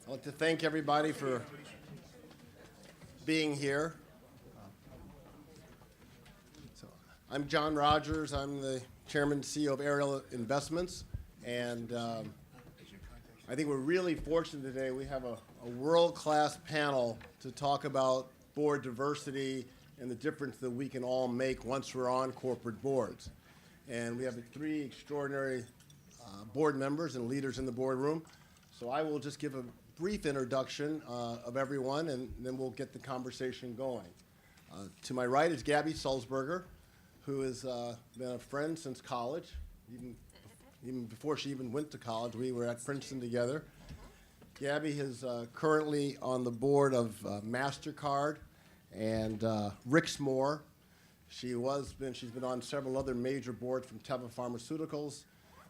I'd like to thank everybody for being here. I'm John Rogers. I'm the Chairman and CEO of Ariel Investments, and I think we're really fortunate today. We have a world-class panel to talk about board diversity and the difference that we can all make once we're on corporate boards. And we have three extraordinary board members and leaders in the boardroom. So I will just give a brief introduction of everyone, and then we'll get the conversation going. To my right is Gabby Sulzberger, who has been a friend since college, even before she even went to college. We were at Princeton together. Gabby is currently on the board of MasterCard and Rixmore. She's been on several other major boards, from Teva Pharmaceuticals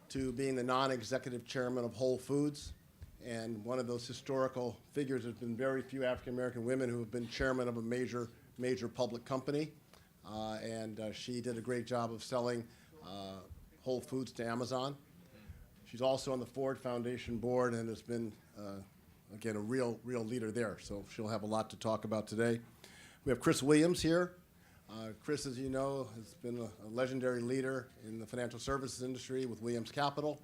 to being the non-executive chairman of Whole Foods. And one of those historical figures. There's been very few African-American women who have been chairman of a major public company. She did a great job of selling Whole Foods to Amazon. She's also on the Ford Foundation board and has been, again, a real leader there. So she'll have a lot to talk about today. We have Chris Williams here. Chris, as you know, has been a legendary leader in the financial services industry with Williams Capital.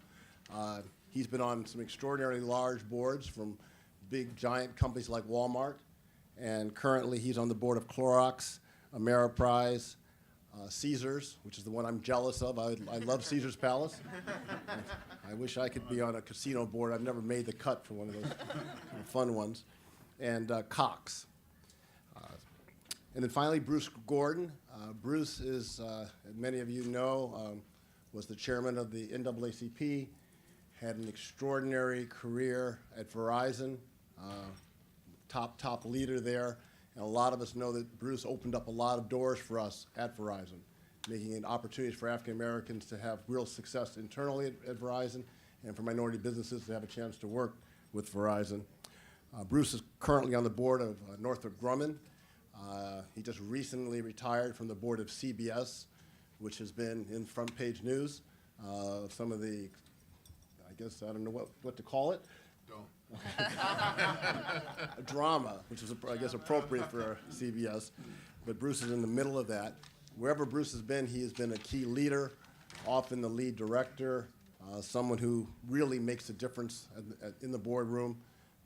He's been on some extraordinarily large boards from big, giant companies like Walmart. And currently, he's on the board of Clorox, Ameriprise, Caesars, which is the one I'm jealous of. I love Caesars Palace. I wish I could be on a casino board. I've never made the cut for one of those fun ones. And Cox. And then finally, Bruce Gordon. Bruce is, as many of you know, was the chairman of the NAACP, had an extraordinary career at Verizon, top leader there. And a lot of us know that Bruce opened up a lot of doors for us at Verizon, making it opportunities for African Americans to have real success internally at Verizon, and for minority businesses to have a chance to work with Verizon. Bruce is currently on the board of Northrop Grumman. He just recently retired from the board of CBS, which has been in front page news. Some of the, I guess, I don't know what to call it. A drama, which is, I guess, appropriate for CBS. But Bruce is in the middle of that. Wherever Bruce has been, he has been a key leader, often the lead director, someone who really makes a difference in the boardroom.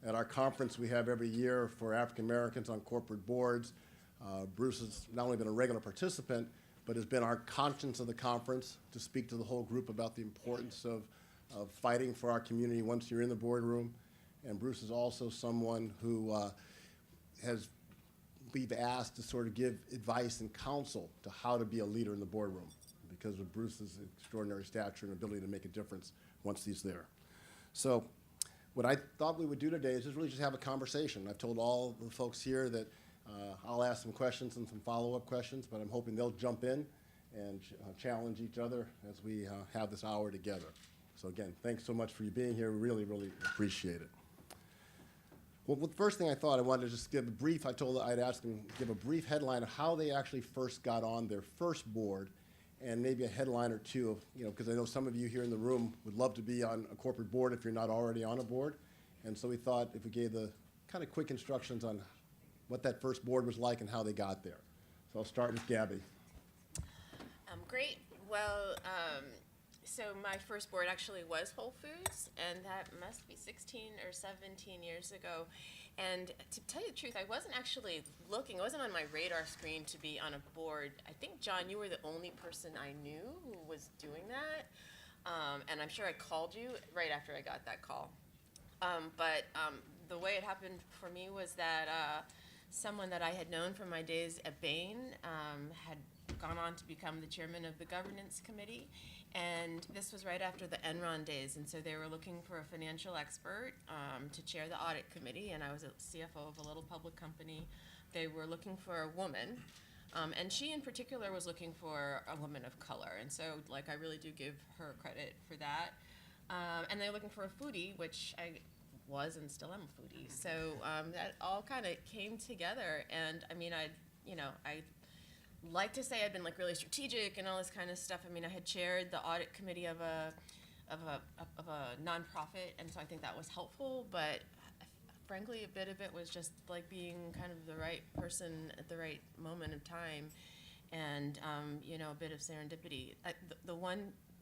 At our conference we have every year for African Americans on corporate boards, Bruce has not only been a regular participant, but has been our conscience of the conference to speak to the whole group about the importance of fighting for our community once you're in the boardroom. And Bruce is also someone who we've asked to sort of give advice and counsel to how to be a leader in the boardroom because of Bruce's extraordinary stature and ability to make a difference once he's there. So what I thought we would do today is just really have a conversation. I've told all the folks here that I'll ask some questions and some follow-up questions, but I'm hoping they'll jump in and challenge each other as we have this hour together. So again, thanks so much for you being here. We really appreciate it. Well, the first thing I thought I wanted to just give a brief, I'd ask them to give a brief headline of how they actually first got on their first board, and maybe a headline or two of, because I know some of you here in the room would love to be on a corporate board if you're not already on a board. And so we thought if we gave the kind of quick instructions on what that first board was like and how they got there. So I'll start with Gabby. Great. Well, so my first board actually was Whole Foods, and that must be 16 or 17 years ago. And to tell you the truth, I wasn't actually looking, it wasn't on my radar screen to be on a board. I think, John, you were the only person I knew who was doing that. And I'm sure I called you right after I got that call. But the way it happened for me was that someone that I had known from my days at Bain had gone on to become the chairman of the governance committee. And this was right after the Enron days, and so they were looking for a financial expert to chair the audit committee, and I was a CFO of a little public company. They were looking for a woman, and she in particular was looking for a woman of color, and so I really do give her credit for that. And they were looking for a foodie, which I was and still am a foodie. So that all kind of came together, and I mean, I like to say I've been really strategic and all this kind of stuff. I mean, I had chaired the audit committee of a nonprofit, and so I think that was helpful. But frankly, a bit of it was just like being kind of the right person at the right moment of time, and you know, a bit of serendipity.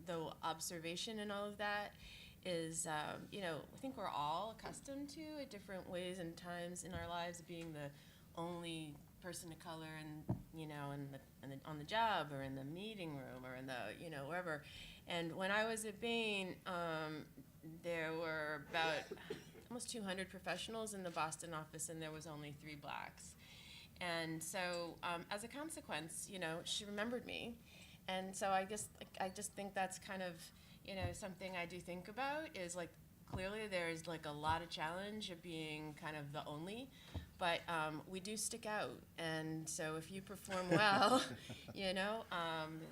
The observation in all of that is, you know, I think we're all accustomed to at different ways and times in our lives being the only person of color, and you know, on the job or in the meeting room or in the, you know, wherever. And when I was at Bain, there were about almost 200 professionals in the Boston office, and there was only 3 blacks. And so, as a consequence, you know, she remembered me, and so I just think that's kind of, you know, something I do think about is like, clearly there's like a lot of challenge of being kind of the only, but we do stick out, and so if you perform well, you know,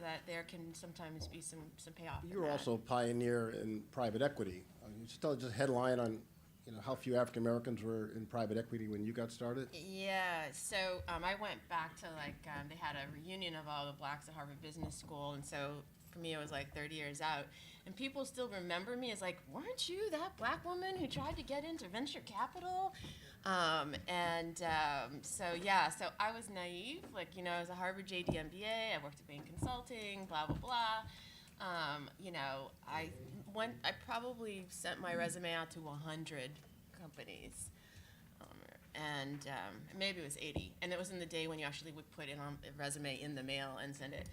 that there can sometimes be some payoff. You were also a pioneer in private equity. Just a headline on, you know, how few African Americans were in private equity when you got started? Yeah, so I went back to like, they had a reunion of all the blacks at Harvard Business School, and so for me it was like 30 years out. And people still remember me as like, weren't you that black woman who tried to get into venture capital? So yeah, so I was naive, like, you know, I was a Harvard JD MBA, I worked at Bain Consulting, blah, blah, blah. You know, I probably sent my resume out to 100 companies. Maybe it was 80. And it was in the day when you actually would put in a resume in the mail and send it.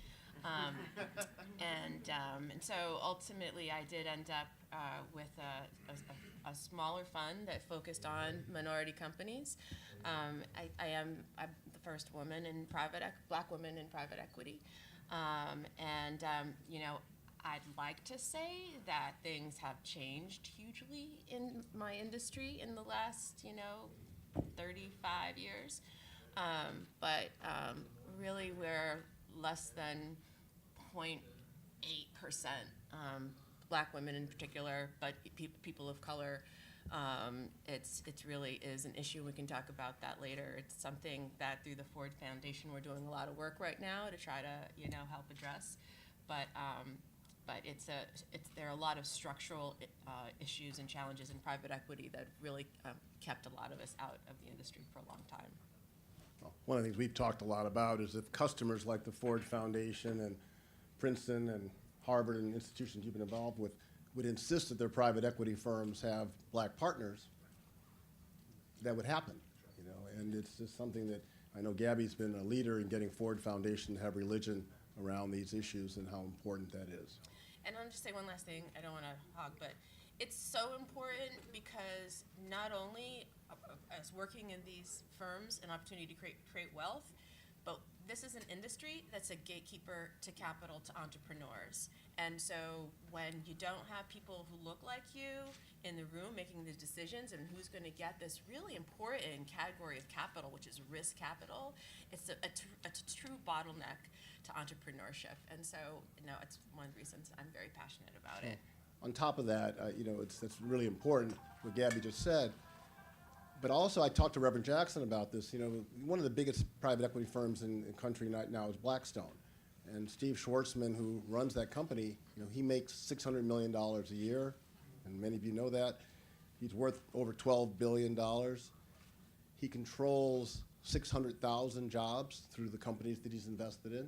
And so ultimately I did end up with a smaller fund that focused on minority companies. I'm the first woman in black woman in private equity. You know, I'd like to say that things have changed hugely in my industry in the last, you know, 35 years. Really we're less than 0.8%, black women in particular, but people of color. It's really is an issue. We can talk about that later. It's something that through the Ford Foundation we're doing a lot of work right now to try to, you know, help address. But there are a lot of structural issues and challenges in private equity that really kept a lot of us out of the industry for a long time. Well, one of the things we've talked a lot about is if customers like the Ford Foundation and Princeton and Harvard and institutions you've been involved with would insist that their private equity firms have black partners, that would happen, you know, and it's just something that I know Gabby's been a leader in getting Ford Foundation to have religion around these issues and how important that is. And I'll just say one last thing, I don't want to hog, but it's so important because not only as working in these firms an opportunity to create wealth, but this is an industry that's a gatekeeper to capital, to entrepreneurs. And so when you don't have people who look like you in the room making the decisions and who's going to get this really important category of capital, which is risk capital, it's a true bottleneck to entrepreneurship. And so, you know, it's one of the reasons I'm very passionate about it. On top of that, you know, that's really important, what Gabby just said. But also, I talked to Reverend Jackson about this. You know, one of the biggest private equity firms in the country right now is Blackstone. And Steve Schwartzman, who runs that company, you know, he makes $600 million a year, and many of you know that. He's worth over $12 billion. He controls 600,000 jobs through the companies that he's invested in.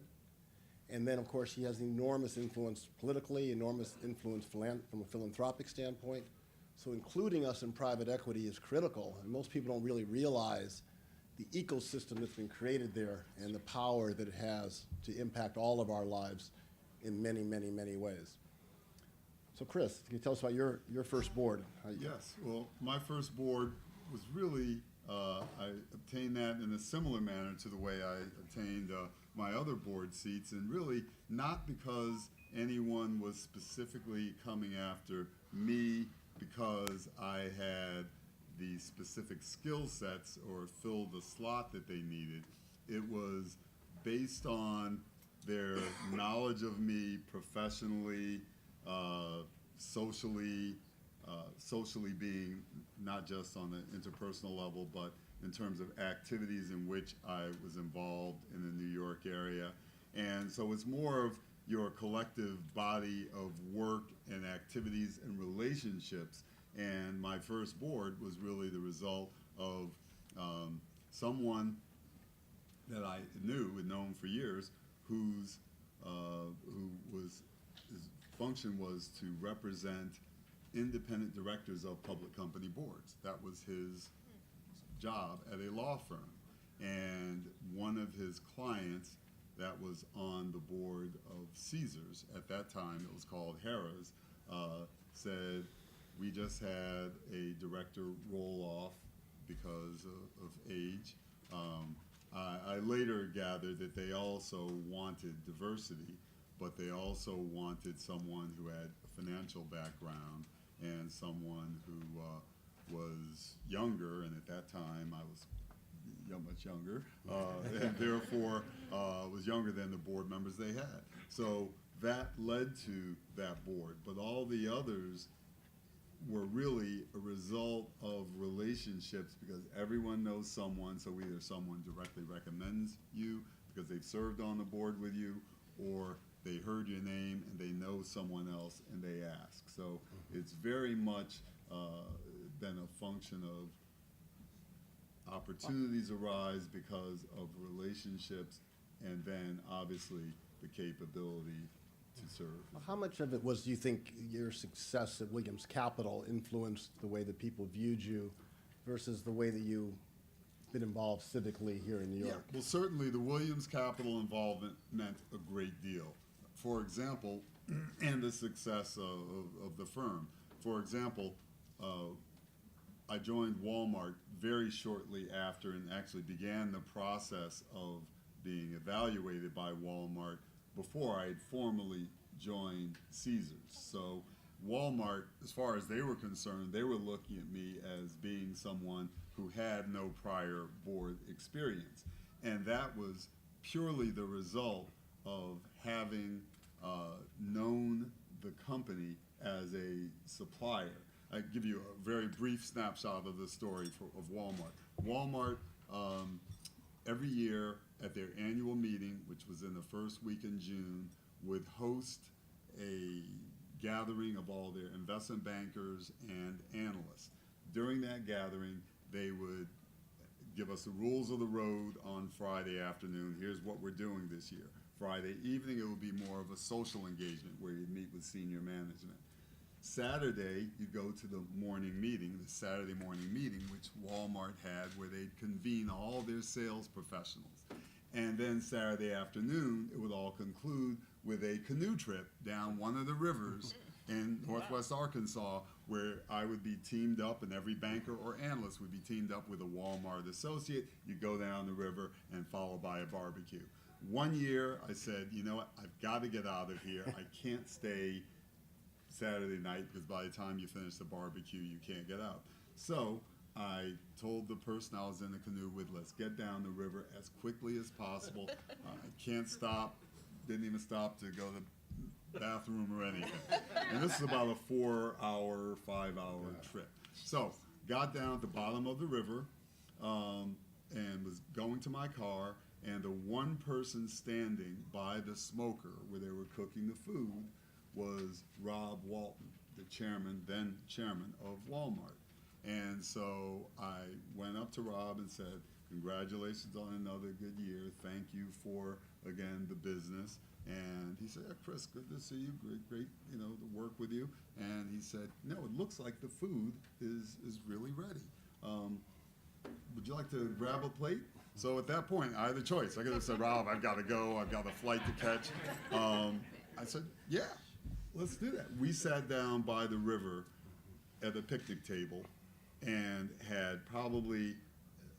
And then, of course, he has enormous influence politically, enormous influence from a philanthropic standpoint. So including us in private equity is critical, and most people don't really realize the ecosystem that's been created there and the power that it has to impact all of our lives in many, many, many ways. So Chris, can you tell us about your first board? Yes, well, my first board was really, I obtained that in a similar manner to the way I obtained my other board seats, and really not because anyone was specifically coming after me because I had the specific skill sets or filled the slot that they needed. It was based on their knowledge of me professionally, socially being not just on the interpersonal level, but in terms of activities in which I was involved in the New York area. And so it's more of your collective body of work and activities and relationships And my first board was really the result of someone that I knew, had known for years, his function was to represent independent directors of public company boards. That was his job at a law firm. And one of his clients that was on the board of Caesars, at that time it was called Harrah's, said, we just had a director roll off because of age. I later gathered that they also wanted diversity, but they also wanted someone who had a financial background and someone who was younger, and at that time I was much younger, and therefore was younger than the board members they had. So that led to that board, but all the others were really a result of relationships, because everyone knows someone, so either someone directly recommends you because they've served on the board with you, or they heard your name and they know someone else and they ask. So it's very much been a function of opportunities arise because of relationships, and then obviously the capability to serve. How much of it was, do you think, your success at Williams Capital influenced the way that people viewed you versus the way that you've been involved civically here in New York? Well, certainly the Williams Capital involvement meant a great deal. For example, and the success of the firm. For example, I joined Walmart very shortly after, and actually began the process of being evaluated by Walmart before I had formally joined Caesars. So Walmart, as far as they were concerned, they were looking at me as being someone who had no prior board experience. And that was purely the result of having known the company as a supplier. I give you a very brief snapshot of the story of Walmart. Walmart, every year at their annual meeting, which was in the first week in June, would host a gathering of all their investment bankers and analysts. During that gathering, they would give us the rules of the road on Friday afternoon. Here's what we're doing this year. Friday evening, it would be more of a social engagement where you'd meet with senior management. Saturday, you go to the morning meeting, the Saturday morning meeting, which Walmart had, where they'd convene all their sales professionals. And then Saturday afternoon, it would all conclude with a canoe trip down one of the rivers in Northwest Arkansas, where I would be teamed up, and every banker or analyst would be teamed up with a Walmart associate. You go down the river and followed by a barbecue. One year, I said, you know what, I've got to get out of here. I can't stay Saturday night, because by the time you finish the barbecue, you can't get out. So I told the person I was in the canoe with, let's get down the river as quickly as possible. I can't stop, didn't even stop to go to the bathroom or anything. And this is about a 4-hour, 5-hour trip. So got down at the bottom of the river and was going to my car, and the one person standing by the smoker where they were cooking the food was Rob Walton, the chairman, then chairman of Walmart. And so I went up to Rob and said, congratulations on another good year. Thank you for, again, the business. And he said, yeah, Chris, good to see you. Great, to work with you. And he said, no, it looks like the food is really ready. Would you like to grab a plate? So at that point, I had a choice. I could have said, Rob, I've got to go. I've got a flight to catch. I said, yeah, let's do that. We sat down by the river at a picnic table and had probably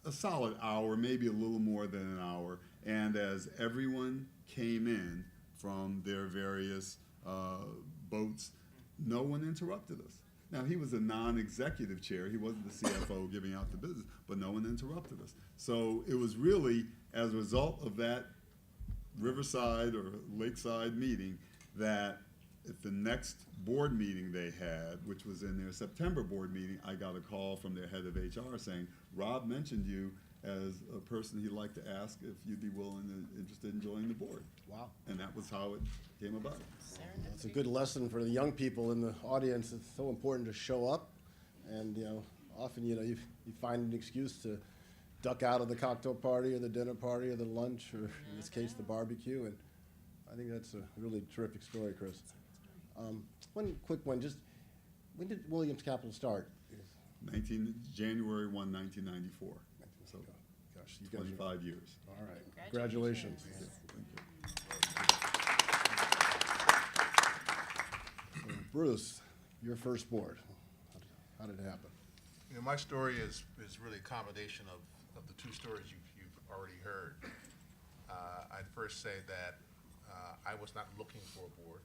a solid hour, maybe a little more than an hour. And as everyone came in from their various boats, no one interrupted us. Now, he was a non-executive chair. He wasn't the CFO giving out the business, but no one interrupted us. So it was really as a result of that Riverside or Lakeside meeting that at the next board meeting they had, which was in their September board meeting, I got a call from their head of HR saying, Rob mentioned you as a person he'd like to ask if you'd be willing and interested in joining the board. Wow. And that was how it came about. It's a good lesson for the young people in the audience. It's so important to show up and often you find an excuse to duck out of the cocktail party or the dinner party or the lunch or in this case the barbecue, and I think that's a really terrific story, Chris. One quick one, just when did Williams Capital start? January 1, 1994. So, Gosh, you guys are, 25 years. all right. Congratulations. Thank you. So, Bruce, your first board. How did it happen? My story is really a combination of the two stories you've already heard. I'd first say that I was not looking for a board.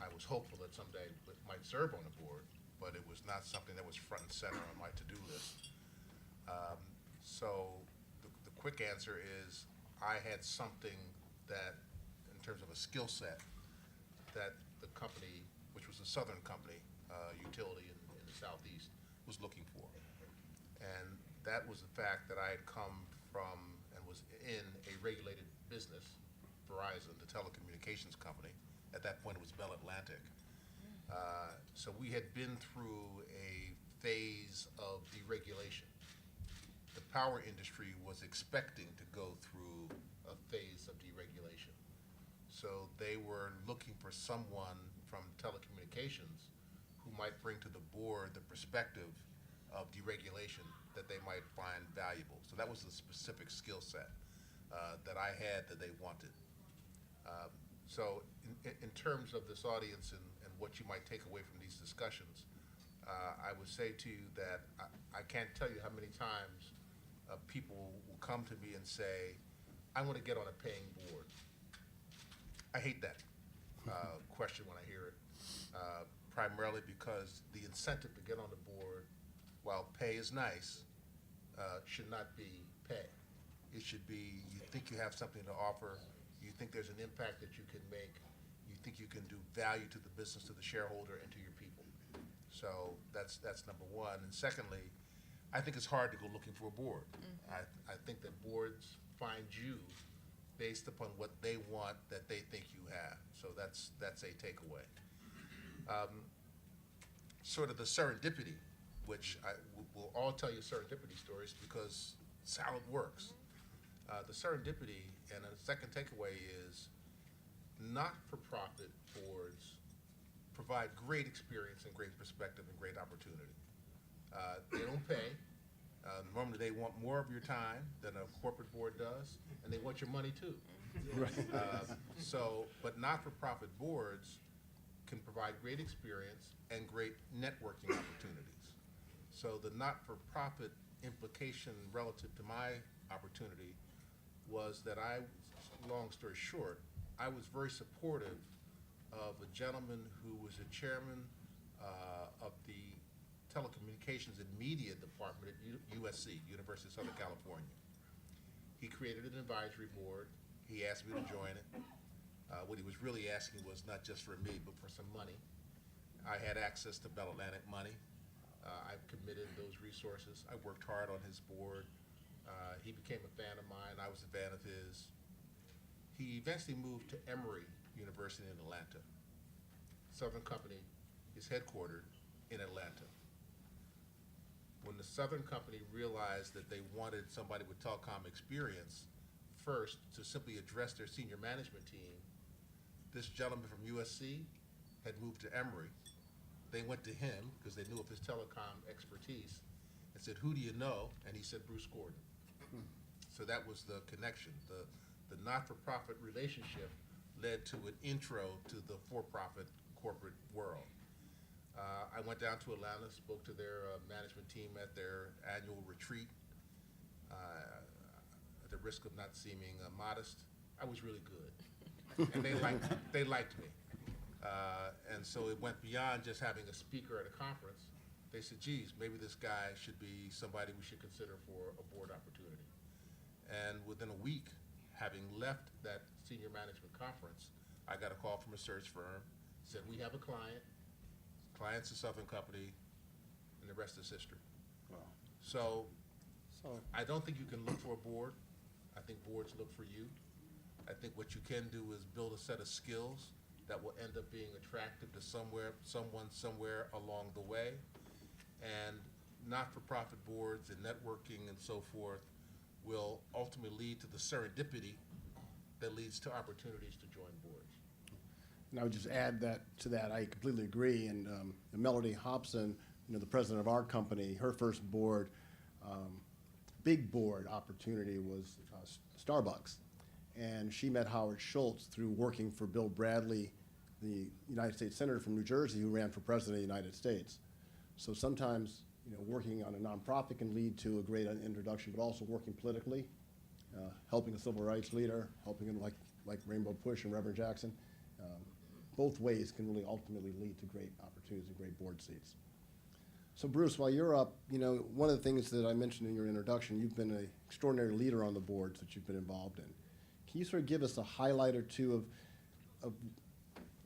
I was hopeful that someday it might serve on a board, but it was not something that was front and center on my to-do list. So the quick answer is I had something that, in terms of a skill set, that the company, which was a Southern company, utility in the Southeast, was looking for. And that was the fact that I had come from and was in a regulated business, Verizon, the telecommunications company. At that point, it was Bell Atlantic. So we had been through a phase of deregulation. The power industry was expecting to go through a phase of deregulation. So they were looking for someone from telecommunications who might bring to the board the perspective of deregulation that they might find valuable. So that was the specific skill set that I had that they wanted. So in terms of this audience and what you might take away from these discussions, I would say to you that I can't tell you how many times people will come to me and say, I want to get on a paying board. I hate that question when I hear it, primarily because the incentive to get on the board, while pay is nice, should not be pay. It should be you think you have something to offer, you think there's an impact that you can make, you think you can do value to the business, to the shareholder, and to your people. So that's number one. And secondly, I think it's hard to go looking for a board. I think that boards find you based upon what they want that they think you have. So that's a takeaway. Sort of the serendipity, which we'll all tell you serendipity stories because it's how it works. The serendipity, and a second takeaway is not-for-profit boards provide great experience and great perspective and great opportunity. They don't pay. Normally they want more of your time than a corporate board does, and they want your money too. But not-for-profit boards can provide great experience and great networking opportunities. So the not-for-profit implication relative to my opportunity was that long story short, I was very supportive of a gentleman who was the chairman of the Telecommunications and Media Department at USC, University of Southern California. He created an advisory board. He asked me to join it. What he was really asking was not just for me, but for some money. I had access to Bell Atlantic money. I committed those resources. I worked hard on his board. He became a fan of mine. I was a fan of his. He eventually moved to Emory University in Atlanta. Southern Company is headquartered in Atlanta. When the Southern Company realized that they wanted somebody with telecom experience first to simply address their senior management team, this gentleman from USC had moved to Emory. They went to him because they knew of his telecom expertise and said, "Who do you know?" And he said, "Bruce Gordon." So that was the connection. The not-for-profit relationship led to an intro to the for-profit corporate world. I went down to Atlanta, spoke to their management team at their annual retreat. At the risk of not seeming modest, I was really good, and they liked me. And so it went beyond just having a speaker at a conference. They said, "Geez, maybe this guy should be somebody we should consider for a board opportunity." And within a week, having left that senior management conference, I got a call from a search firm, said, "We have a client's a Southern Company," and the rest is history. Wow. So I don't think you can look for a board. I think boards look for you. I think what you can do is build a set of skills that will end up being attractive to someone somewhere along the way. And not-for-profit boards and networking and so forth will ultimately lead to the serendipity that leads to opportunities to join boards. And I would just add that to that, I completely agree. And Mellody Hobson, the president of our company, her first board, big board opportunity was Starbucks. And she met Howard Schultz through working for Bill Bradley, the United States Senator from New Jersey who ran for president of the United States. So sometimes, working on a nonprofit can lead to a great introduction, but also working politically, helping a civil rights leader, helping them like Rainbow Push and Reverend Jackson. Both ways can really ultimately lead to great opportunities and great board seats. So Bruce, while you're up, one of the things that I mentioned in your introduction, you've been an extraordinary leader on the boards that you've been involved in. Can you sort of give us a highlight or two of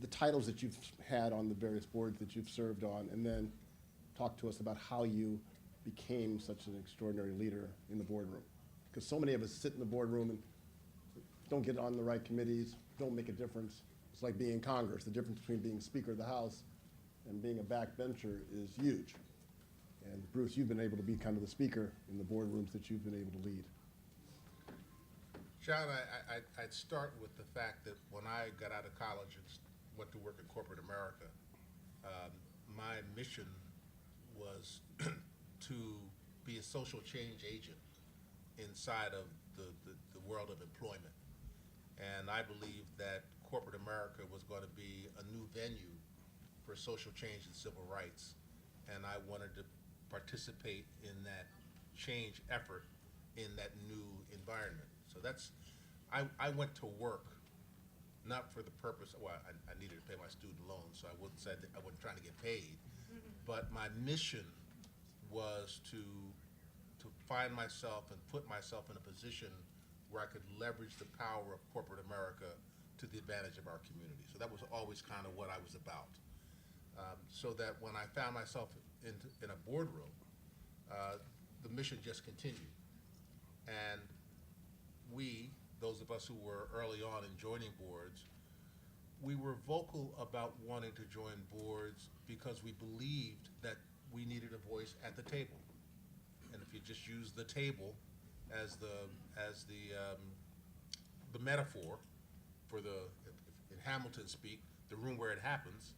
the titles that you've had on the various boards that you've served on, and then talk to us about how you became such an extraordinary leader in the boardroom? Because so many of us sit in the boardroom and don't get on the right committees, don't make a difference. It's like being in Congress. The difference between being Speaker of the House and being a backbencher is huge. And Bruce, you've been able to be kind of the speaker in the boardrooms that you've been able to lead. John, I'd start with the fact that when I got out of college and went to work in corporate America, my mission was to be a social change agent inside of the world of employment. And I believed that corporate America was going to be a new venue for social change and civil rights. And I wanted to participate in that change effort in that new environment. So I went to work not for the purpose, well, I needed to pay my student loans, so I wouldn't say that I wasn't trying to get paid, but my mission was to find myself and put myself in a position where I could leverage the power of corporate America to the advantage of our community. So that was always kind of what I was about. So that when I found myself in a boardroom, the mission just continued. And we, those of us who were early on in joining boards, we were vocal about wanting to join boards because we believed that we needed a voice at the table. And if you just use the table as the metaphor for in Hamilton speak, the room where it happens,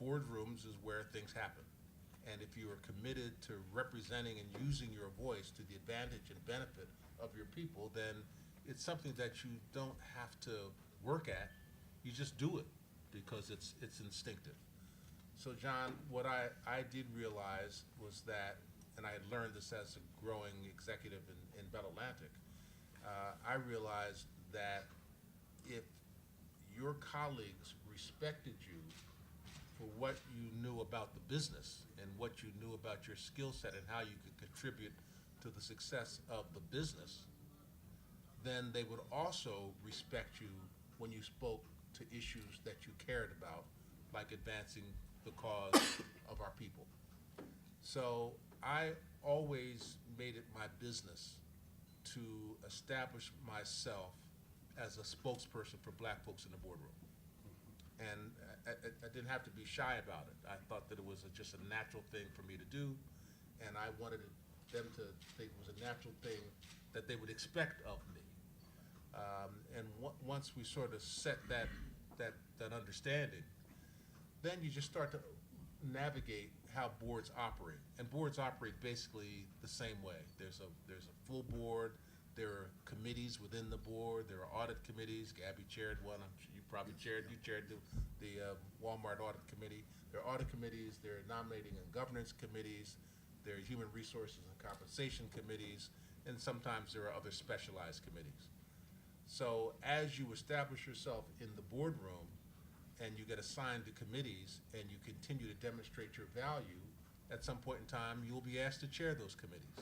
boardrooms is where things happen. And if you are committed to representing and using your voice to the advantage and benefit of your people, then it's something that you don't have to work at. You just do it because it's instinctive. So John, what I did realize was that, and I had learned this as a growing executive in Bell Atlantic, I realized that if your colleagues respected you for what you knew about the business and what you knew about your skill set and how you could contribute to the success of the business, then they would also respect you when you spoke to issues that you cared about, like advancing the cause of our people. So I always made it my business to establish myself as a spokesperson for black folks in the boardroom. And I didn't have to be shy about it. I thought that it was just a natural thing for me to do, and I wanted them to think it was a natural thing that they would expect of me. And once we sort of set that understanding, then you just start to navigate how boards operate. And boards operate basically the same way. There's a full board. There are committees within the board. There are audit committees. Gabby chaired one. I'm sure you probably chaired. You chaired the Walmart audit committee. There are audit committees. There are nominating and governance committees. There are human resources and compensation committees. And sometimes there are other specialized committees. So as you establish yourself in the boardroom and you get assigned to committees and you continue to demonstrate your value, at some point in time you'll be asked to chair those committees.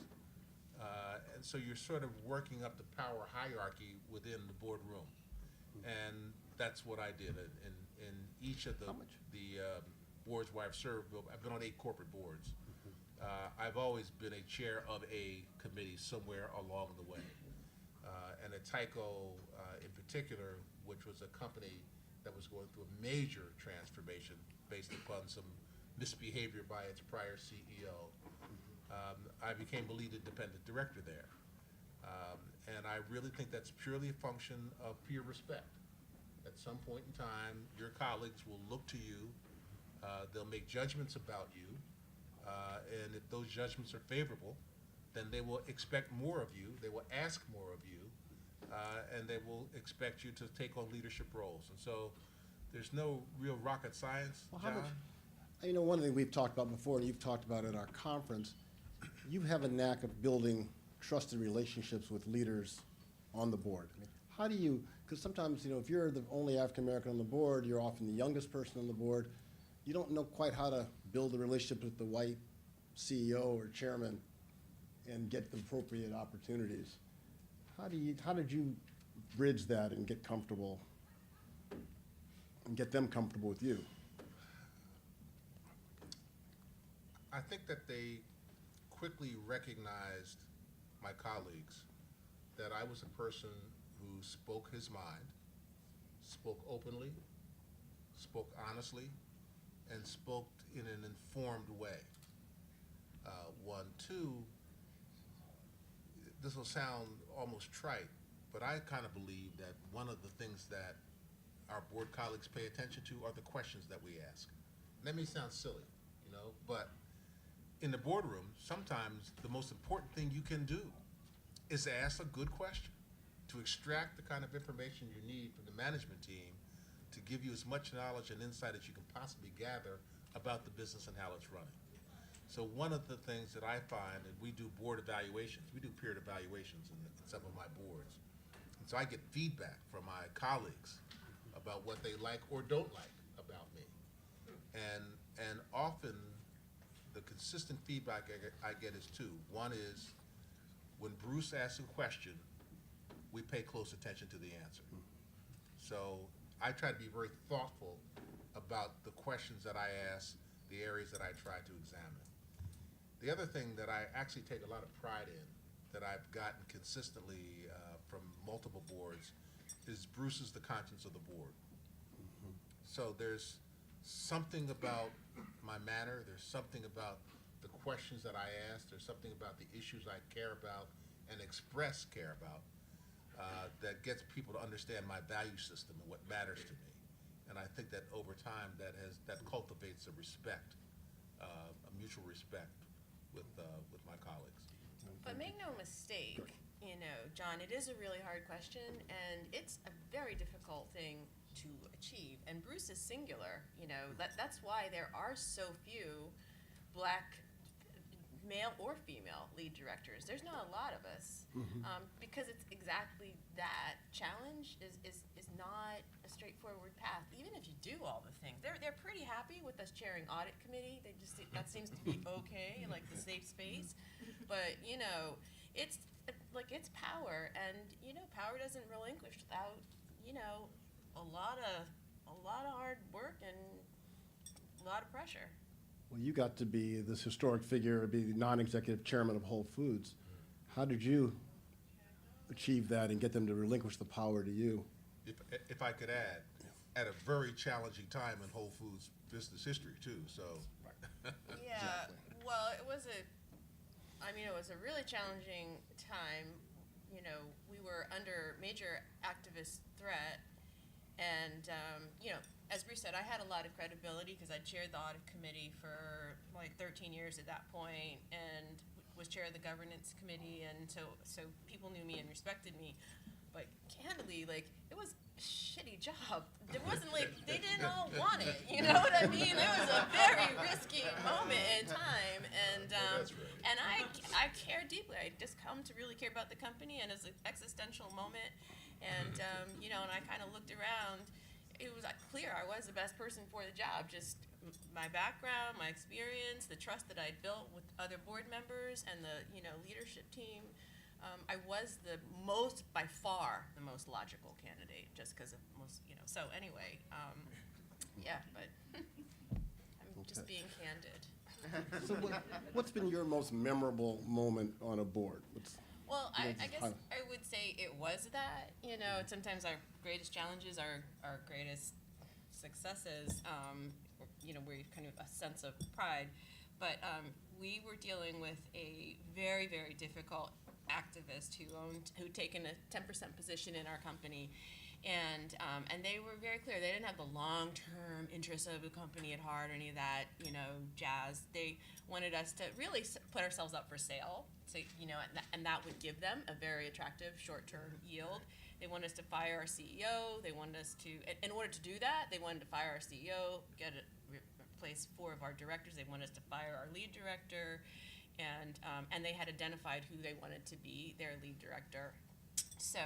And so you're sort of working up the power hierarchy within the boardroom. And that's what I did in each of the boards where I've served. I've been on 8 corporate boards. I've always been a chair of a committee somewhere along the way. And at Tyco in particular, which was a company that was going through a major transformation based upon some misbehavior by its prior CEO. I became the lead independent director there. And I really think that's purely a function of peer respect. At some point in time, your colleagues will look to you, they'll make judgments about you, and if those judgments are favorable, then they will expect more of you, they will ask more of you, and they will expect you to take on leadership roles. And so there's no real rocket science, Well, how John. much- You know, one thing we've talked about before, and you've talked about at our conference, you have a knack of building trusted relationships with leaders on the board. I mean, how do you, because sometimes, you know, if you're the only African-American on the board, you're often the youngest person on the board, you don't know quite how to build a relationship with the white CEO or chairman and get the appropriate opportunities. How did you bridge that and get comfortable, and get them comfortable with you? I think that they quickly recognized, my colleagues, that I was a person who spoke his mind, spoke openly, spoke honestly, and spoke in an informed way. One, two, this will sound almost trite, but I kind of believe that one of the things that our board colleagues pay attention to are the questions that we ask. That may sound silly, you know, but in the boardroom, sometimes the most important thing you can do is to ask a good question, to extract the kind of information you need from the management team to give you as much knowledge and insight as you can possibly gather about the business and how it's running. So one of the things that I find, and we do board evaluations, we do peer evaluations in some of my boards. And so I get feedback from my colleagues about what they like or don't like about me. And often the consistent feedback I get is two. One is when Bruce asks a question, we pay close attention to the answer. So I try to be very thoughtful about the questions that I ask, the areas that I try to examine. The other thing that I actually take a lot of pride in, that I've gotten consistently from multiple boards, is Bruce is the conscience of the board. So there's something about my manner, there's something about the questions that I ask, there's something about the issues I care about and express care about that gets people to understand my value system and what matters to me. And I think that over time that cultivates a respect, a mutual respect with my colleagues. But make no mistake, you know, John, it is a really hard question, and it's a very difficult thing to achieve. And Bruce is singular, you know, that's why there are so few black male or female lead directors. There's not a lot of us, because it's exactly that challenge is not a straightforward path. Even if you do all the things, they're pretty happy with us chairing audit committee. That seems to be okay, like the safe space. But you know, it's power, and you know, power doesn't relinquish without you know a lot of hard work and a lot of pressure. Well, you got to be this historic figure, be the non-executive chairman of Whole Foods. How did you achieve that and get them to relinquish the power to you? If I could add, at a very challenging time in Whole Foods business history too, so. Yeah, well, it was a really challenging time. You know, we were under major activist threat, and you know, as Bruce said, I had a lot of credibility because I chaired the audit committee for like 13 years at that point, and was chair of the governance committee, and so people knew me and respected me. But candidly, like, it was a shitty job. It wasn't like they didn't all want it. You know what I mean? It was a very risky moment in time, and That's right. and I care deeply. I just come to really care about the company, and it's an existential moment. And you know, and I kind of looked around. It was clear I was the best person for the job. Just my background, my experience, the trust that I'd built with other board members and the leadership team. I was by far the most logical candidate, just because of most, So anyway, yeah, but I'm just being candid. So what's been your most memorable moment on a board? Well, I guess I would say it was that, sometimes our greatest challenges are our greatest successes. where you kind of a sense of pride. But we were dealing with a very, very difficult activist who'd taken a 10% position in our company. And they were very clear. They didn't have the long-term interests of the company at heart or any of that, jazz. They wanted us to really put ourselves up for sale, so, and that would give them a very attractive short-term yield. They wanted us to fire our CEO. They wanted us to, in order to do that, they wanted to fire our CEO, replace 4 of our directors. They wanted us to fire our lead director, and they had identified who they wanted to be their lead director. So,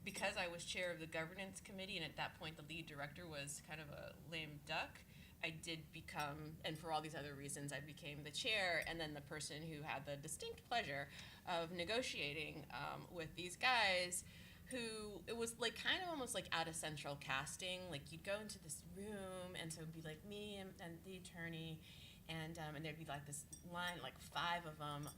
because I was chair of the governance committee, and at that point the lead director was kind of a lame duck, I did become, and for all these other reasons, I became the chair, and then the person who had the distinct pleasure of negotiating with these guys, who, it was like kind of almost like out of central casting. Like, you'd go into this room, and so it'd be like me and the attorney, and there'd be like this line, like 5 of them,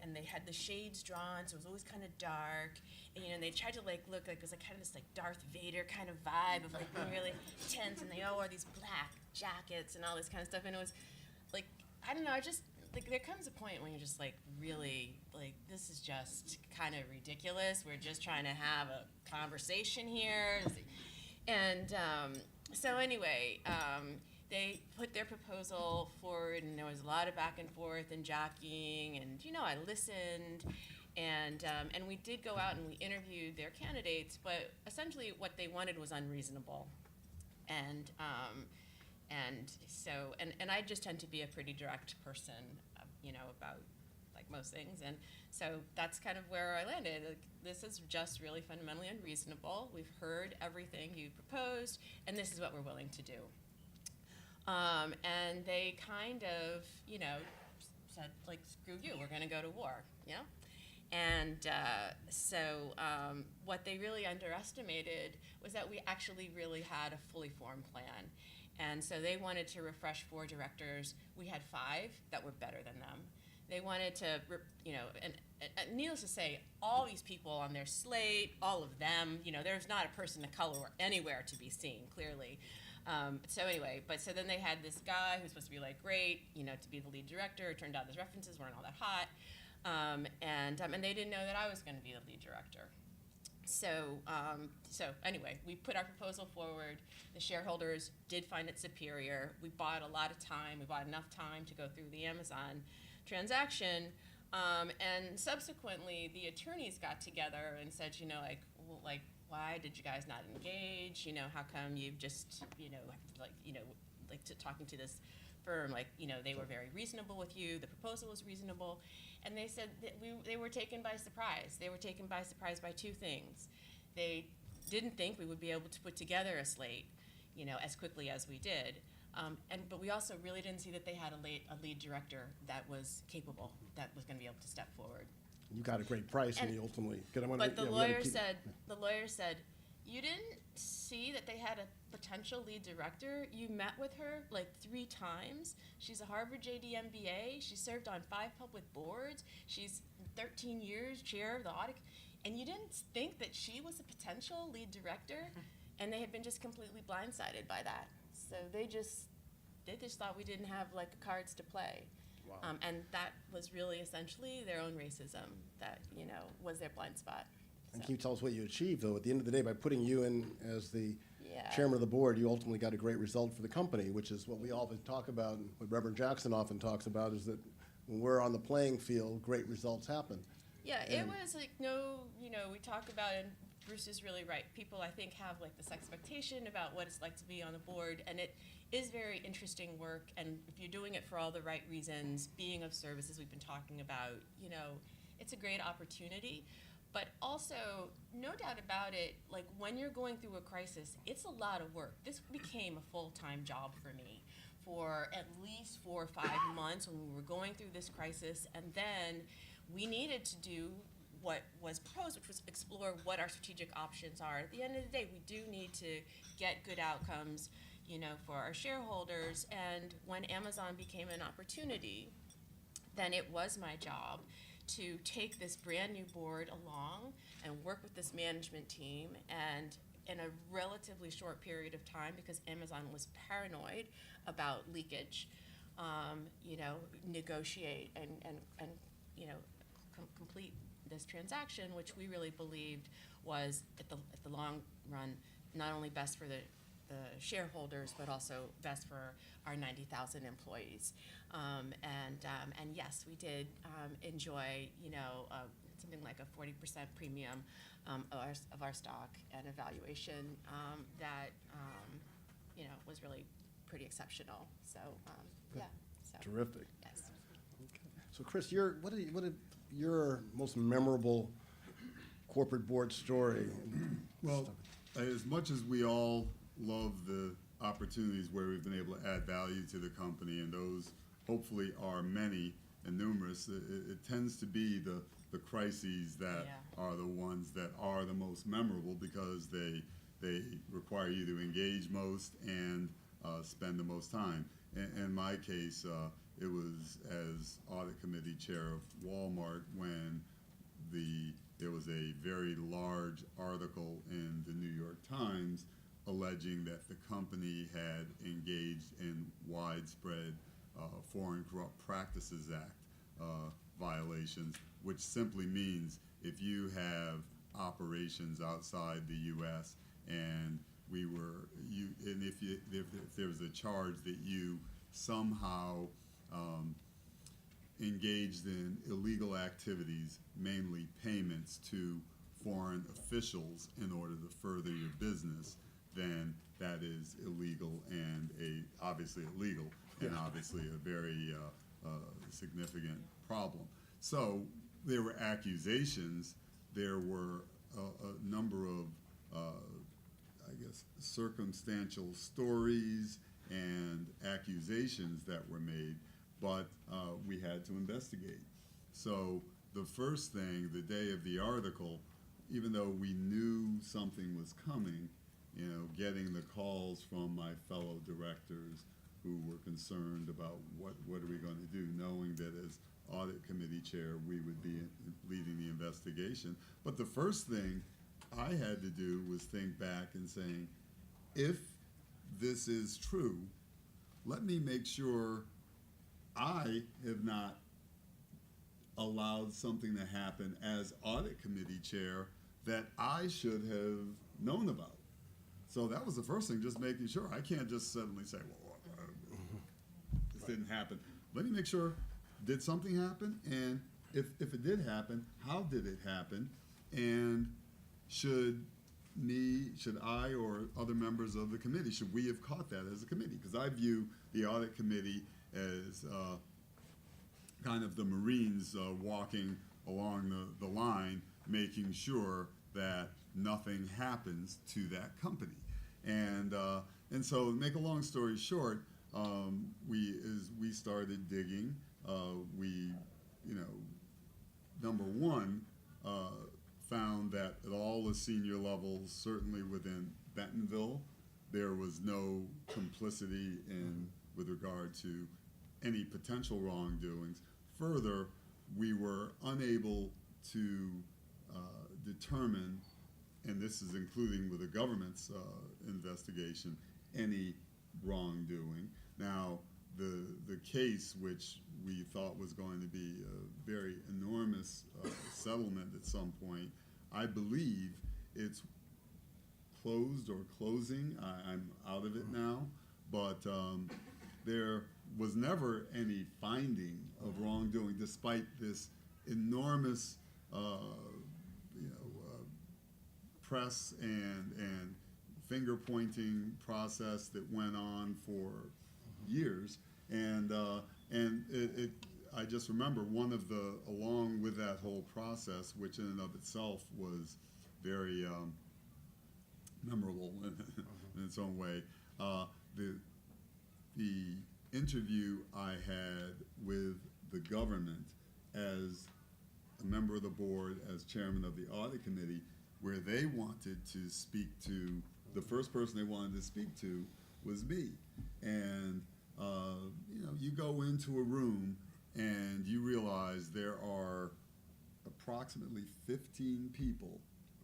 and they had the shades drawn, so it was always kind of dark, and they tried to like look like it was like kind of this like Darth Vader kind of vibe of like being really tense, and they all wore these black jackets and all this kind of stuff, and it was like, I don't know, I just, like, there comes a point when you're just like, really, like, this is just kind of ridiculous. We're just trying to have a conversation here, and so anyway, they put their proposal forward, and there was a lot of back and forth and jockeying, and I listened, and we did go out and we interviewed their candidates, but essentially what they wanted was unreasonable, and so I just tend to be a pretty direct person, about like most things, and so that's kind of where I landed. Like, this is just really fundamentally unreasonable. We've heard everything you proposed, and this is what we're willing to do. And they kind of, said, like, screw you, we're going to go to war, And so what they really underestimated was that we actually really had a fully formed plan. And so they wanted to refresh 4 directors. We had 5 that were better than them. They wanted to, and needless to say, all these people on their slate, all of them, there's not a person of color anywhere to be seen, clearly. So anyway, so then they had this guy who's supposed to be like great, to be the lead director. It turned out his references weren't all that hot, and they didn't know that I was going to be the lead director. So anyway, we put our proposal forward. The shareholders did find it superior. We bought a lot of time. We bought enough time to go through the Amazon transaction, and subsequently the attorneys got together and said, why did you guys not engage? How come you've just, talking to this firm, they were very reasonable with you, the proposal was reasonable, and they said that they were taken by surprise. They were taken by surprise by 2 things. They didn't think we would be able to put together a slate, as quickly as we did, but we also really didn't see that they had a lead director that was capable, that was going to be able to step forward. You got a great price, and you ultimately. But the lawyer said, you didn't see that they had a potential lead director. You met with her like 3 times. She's a Harvard JD MBA. She served on 5 public boards. She's 13 years chair of the audit, and you didn't think that she was a potential lead director. And they had been just completely blindsided by that. So they just thought we didn't have like cards to play. Wow. And that was really essentially their own racism that, was their blind spot. And So, can you tell us what you achieved, though? At the end of the day, by putting you in as the yeah. chairman of the board, you ultimately got a great result for the company, which is what we often talk about, and what Reverend Jackson often talks about, is that when we're on the playing field, great results happen. Yeah, it was like we talk about, and Bruce is really right. People, I think, have like this expectation about what it's like to be on the board, and it is very interesting work. And if you're doing it for all the right reasons, being of service, as we've been talking about, it's a great opportunity. But also, no doubt about it, like when you're going through a crisis, it's a lot of work. This became a full-time job for me for at least 4 or 5 months when we were going through this crisis, and then we needed to do what was proposed, which was explore what our strategic options are. At the end of the day, we do need to get good outcomes, for our shareholders. And when Amazon became an opportunity, then it was my job to take this brand new board along and work with this management team and in a relatively short period of time, because Amazon was paranoid about leakage, negotiate and complete this transaction, which we really believed was at the long run not only best for the shareholders, but also best for our 90,000 employees. And yes, we did enjoy, something like a 40% premium of our stock and a valuation that, was really pretty exceptional. So, yeah. So, Terrific. yes. So Chris, what are your most memorable corporate board story? Well, as much as we all love the opportunities where we've been able to add value to the company, and those hopefully are many and numerous, it tends to be the crises that are the ones that are the most memorable, because they require you to engage most and spend the most time. In my case, it was as audit committee chair of Walmart when there was a very large article in the New York Times alleging that the company had engaged in widespread Foreign Corrupt Practices Act violations, which simply means if you have operations outside the U.S. and if there's a charge that you somehow engaged in illegal activities, mainly payments to foreign officials in order to further your business, then that is illegal and obviously illegal and obviously a very significant problem. So there were accusations, there were a number of circumstantial stories and accusations that were made, but we had to investigate. So the first thing, the day of the article, even though we knew something was coming, getting the calls from my fellow directors who were concerned about what are we going to do, knowing that as audit committee chair we would be leading the investigation. But the first thing I had to do was think back and saying, if this is true, let me make sure I have not allowed something to happen as audit committee chair that I should have known about. So that was the first thing, just making sure. I can't just suddenly say, well, this didn't happen. Let me make sure, did something happen? And if it did happen, how did it happen? And should I or other members of the committee, should we have caught that as a committee? Because I view the audit committee as kind of the Marines walking along the line, making sure that nothing happens to that company. And so, to make a long story short, as we started digging, we, number one, found that at all the senior levels, certainly within Bentonville, there was no complicity with regard to any potential wrongdoings. Further, we were unable to determine, and this is including with the government's investigation, any wrongdoing. Now, the case, which we thought was going to be a very enormous settlement at some point, I believe it's closed or closing. I'm out of it now, but there was never any finding of wrongdoing, despite this enormous press and finger pointing process that went on for years. And I just remember along with that whole process, which in and of itself was very memorable in its own way, the interview I had with the government as a member of the board, as chairman of the audit committee, where they wanted to speak to, the first person they wanted to speak to was me. And you go into a room and you realize there are approximately 15 people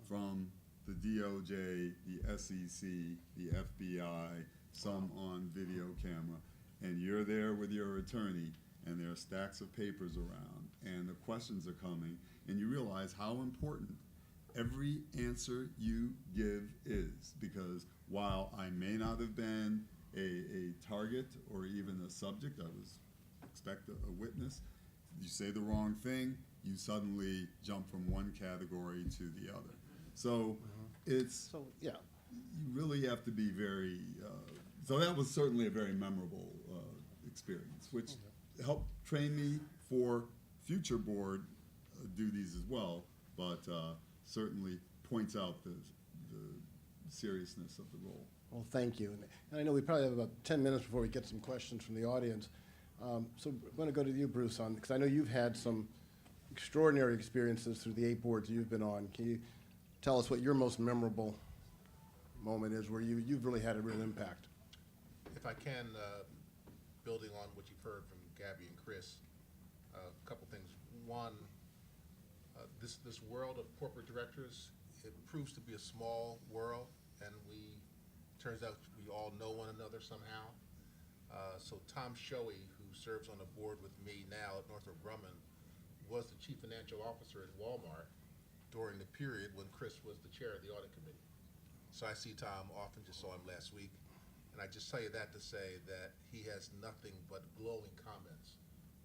from the DOJ, the SEC, the FBI, some on video camera, and you're there with your attorney, and there are stacks of papers around, and the questions are coming, and you realize how important every answer you give is, because while I may not have been a target or even a subject, I was expect a witness, you say the wrong thing, you suddenly jump from one category to the other. So it's, So, yeah. you really have to be very, so that was certainly a very memorable experience, which helped train me for future board duties as well, but certainly points out the seriousness of the role. Well, thank you. And I know we probably have about 10 minutes before we get some questions from the audience. So I'm going to go to you, Bruce, on, because I know you've had some extraordinary experiences through the 8 boards you've been on. Can you tell us what your most memorable moment is where you've really had a real impact? If I can, building on what you've heard from Gabby and Chris, a couple things. One, this world of corporate directors, it proves to be a small world, and turns out we all know one another somehow. So Tom Shoey, who serves on the board with me now at Northrop Grumman, was the chief financial officer at Walmart during the period when Chris was the chair of the audit committee. So I see Tom often, just saw him last week, and I just tell you that to say that he has nothing but glowing comments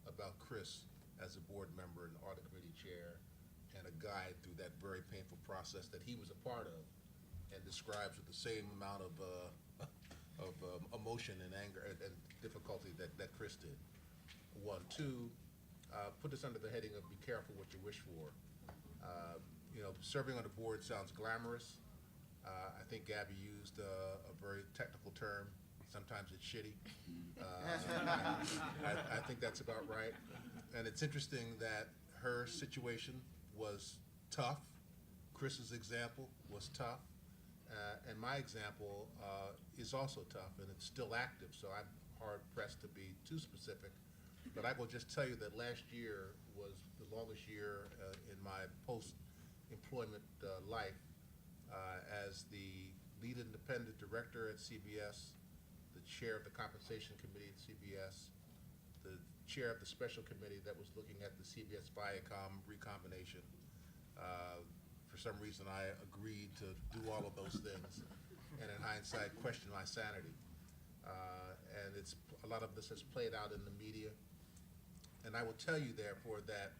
about Chris as a board member and audit committee chair and a guide through that very painful process that he was a part of, and describes with the same amount of emotion and anger and difficulty that Chris did. 1, 2, put this under the heading of be careful what you wish for. Serving on the board sounds glamorous. I think Gabby used a very technical term. Sometimes it's shitty. I think that's about right. And it's interesting that her situation was tough. Chris's example was tough. And my example is also tough, and it's still active, so I'm hard-pressed to be too specific. But I will just tell you that last year was the longest year in my post-employment life as the lead independent director at CBS, the chair of the compensation committee at CBS, the chair of the special committee that was looking at the CBS Viacom recombination. For some reason, I agreed to do all of those things, and in hindsight, questioned my sanity. And a lot of this has played out in the media. And I will tell you, therefore, that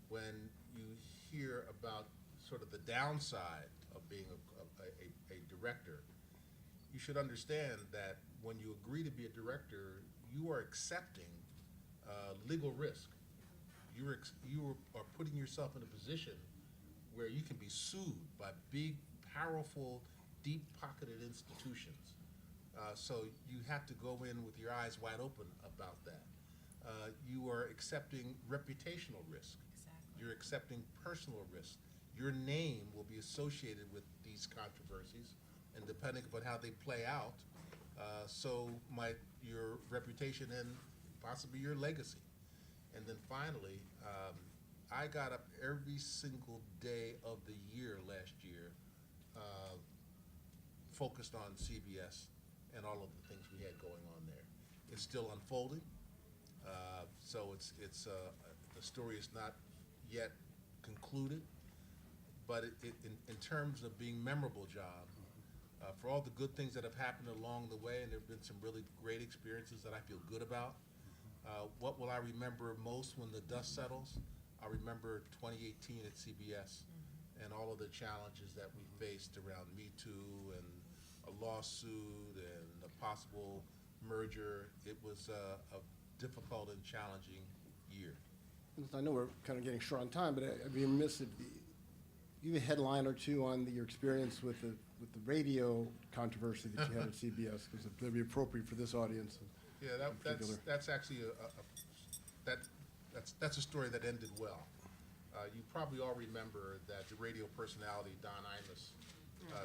when you hear about sort of the downside of being a director, you should understand that when you agree to be a director, you are accepting legal risk. You are putting yourself in a position where you can be sued by big, powerful, deep-pocketed institutions. So you have to go in with your eyes wide open about that. You are accepting reputational risk. Exactly. You're accepting personal risk. Your name will be associated with these controversies, and depending upon how they play out, so might your reputation and possibly your legacy. And then finally, I got up every single day of the year last year, focused on CBS and all of the things we had going on there. It's still unfolding, so the story is not yet concluded. But in terms of being memorable, John, for all the good things that have happened along the way, and there have been some really great experiences that I feel good about. What will I remember most when the dust settles? I remember 2018 at CBS and all of the challenges that we faced around Me Too and a lawsuit and a possible merger. It was a difficult and challenging year. I know we're kind of getting short on time, but I'd be remiss if you have a headline or two on your experience with the radio controversy that you had at CBS, because it'd be appropriate for this audience. Yeah, that's actually that's a story that ended well. You probably all remember that the radio personality Don Imus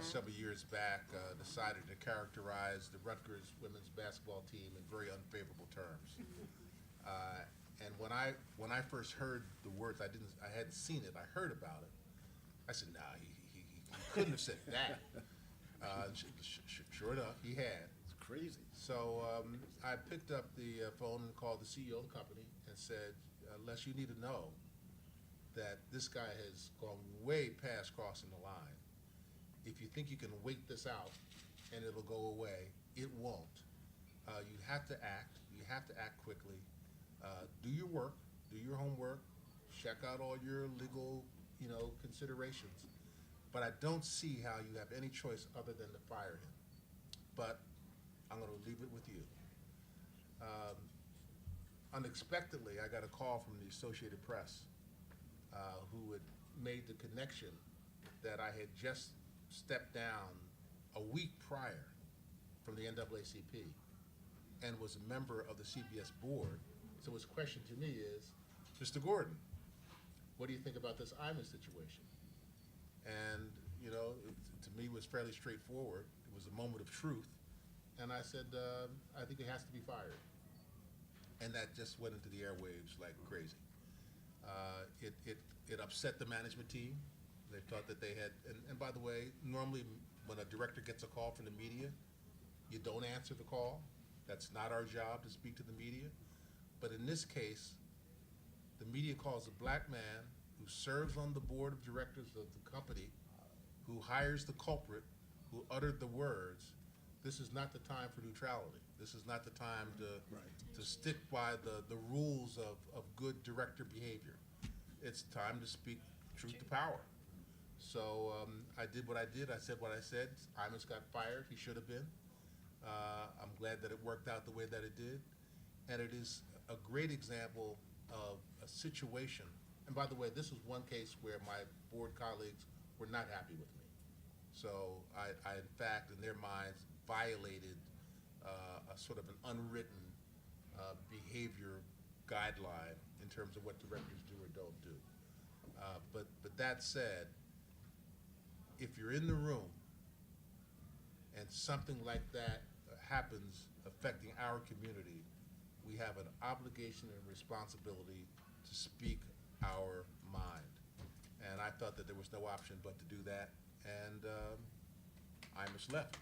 several years back decided to characterize the Rutgers women's basketball team in very unfavorable terms. And when I first heard the words, I hadn't seen it. I heard about it. I said, "Nah, he You couldn't have said that. Sure enough, he had. It's crazy. So I picked up the phone and called the CEO of the company and said, Les, you need to know that this guy has gone way past crossing the line. If you think you can wait this out and it'll go away, it won't. You have to act. You have to act quickly. Do your work. Do your homework. Check out all your legal, considerations. But I don't see how you have any choice other than to fire him. But I'm going to leave it with you. Unexpectedly, I got a call from the Associated Press who had made the connection that I had just stepped down a week prior from the NAACP and was a member of the CBS board. So his question to me is, Mr. Gordon, what do you think about this Imus situation? And, to me, it was fairly straightforward. It was a moment of truth. And I said, I think it has to be fired. And that just went into the airwaves like crazy. It upset the management team. They thought that they had, and by the way, normally when a director gets a call from the media, you don't answer the call. That's not our job to speak to the media. But in this case, the media calls a black man who serves on the board of directors of the company, who hires the culprit, who uttered the words. This is not the time for neutrality. This is not the time to stick by the rules of good director behavior. It's time to speak truth to power. So I did what I did. I said what I said. Imus got fired. He should have been. I'm glad that it worked out the way that it did. And it is a great example of a situation. And by the way, this was one case where my board colleagues were not happy with me. So I in fact, in their minds, violated a sort of an unwritten behavior guideline in terms of what directors do or don't do. But that said, if you're in the room and something like that happens affecting our community, we have an obligation and responsibility to speak our mind. And I thought that there was no option but to do that, and Imus left.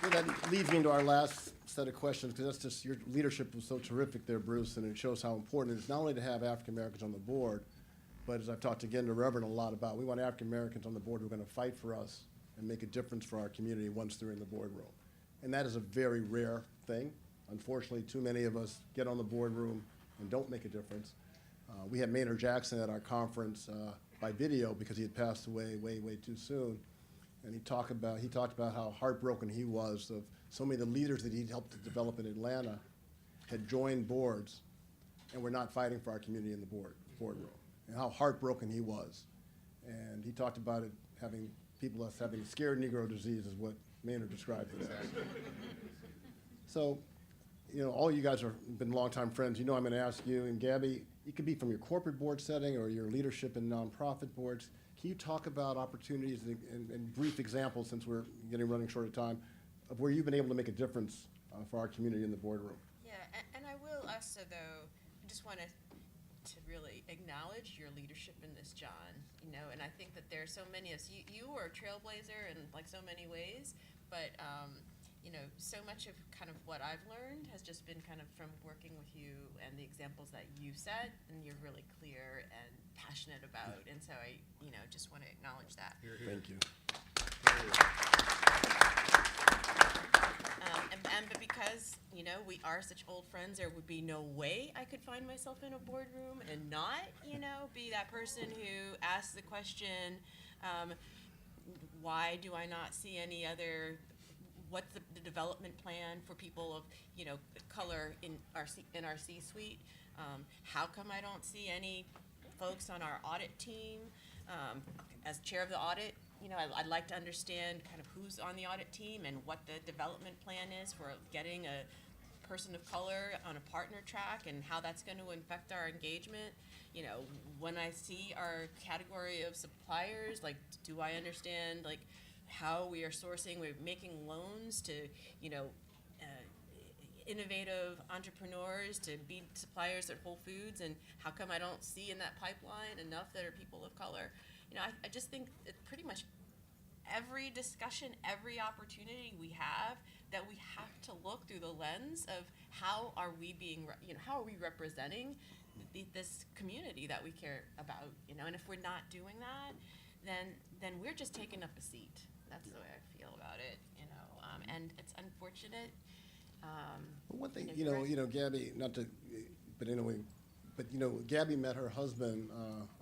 Well, that leads me into our last set of questions, because that's just, your leadership was so terrific there, Bruce, and it shows how important it is not only to have African Americans on the board, but as I've talked again to Reverend a lot about, we want African Americans on the board who are going to fight for us and make a difference for our community once they're in the boardroom. And that is a very rare thing. Unfortunately, too many of us get on the boardroom and don't make a difference. We had Maynard Jackson at our conference by video because he had passed away way too soon. And he talked about how heartbroken he was of so many of the leaders that he'd helped to develop in Atlanta had joined boards and were not fighting for our community in the boardroom, and how heartbroken he was. And he talked about it having scared Negro disease is what Maynard described it as. So, all you guys have been longtime friends. I'm going to ask you, and Gabby, it could be from your corporate board setting or your leadership in nonprofit boards. Can you talk about opportunities and brief examples, since we're running short of time, of where you've been able to make a difference for our community in the boardroom? Yeah, and I will also, though, I just want to really acknowledge your leadership in this, John. And I think that there are so many of us. You are a trailblazer in like so many ways, but so much of kind of what I've learned has just been kind of from working with you and the examples that you've set, and you're really clear and passionate about. And so I, just want to acknowledge that. Thank you. But because, we are such old friends, there would be no way I could find myself in a boardroom and not, be that person who asks the question, why do I not see any other, what's the development plan for people of, color in our C-suite? How come I don't see any folks on our audit team? As chair of the audit, I'd like to understand kind of who's on the audit team and what the development plan is for getting a person of color on a partner track and how that's going to affect our engagement. When I see our category of suppliers, like, do I understand, like, how we are sourcing, we're making loans to, innovative entrepreneurs to be suppliers at Whole Foods, and how come I don't see in that pipeline enough that are people of color? You know, I just think that pretty much every discussion, every opportunity we have, that we have to look through the lens of how are we being, how are we representing this community that we care about, and if we're not doing that, then we're just taking up a seat. That's the way I feel about it, and it's unfortunate. But one thing, you're right. Gabby, not to, but anyway, Gabby met her husband,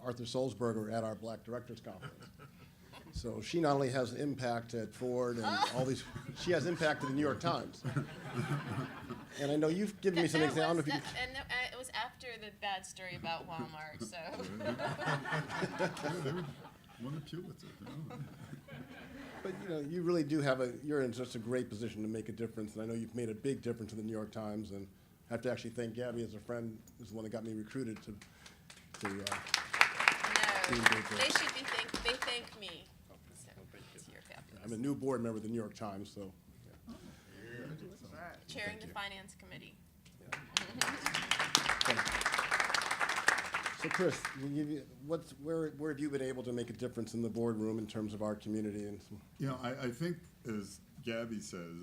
Arthur Sulzberger, at our Black Directors Conference. So she not only has impact at Ford and all these, she has impact at the New York Times. And I know you've given me some examples. It was after the bad story about Walmart, so. They won the Pulitzer. But you really do have you're in such a great position to make a difference, and I know you've made a big difference in the New York Times, and I have to actually thank Gabby as a friend, who's the one that got me recruited to No, they should be they thank me. So, you're fabulous. I'm a new board member of the New York Times, so. Chairing the finance committee. So Chris, where have you been able to make a difference in the boardroom in terms of our community? And I think, as Gabby says,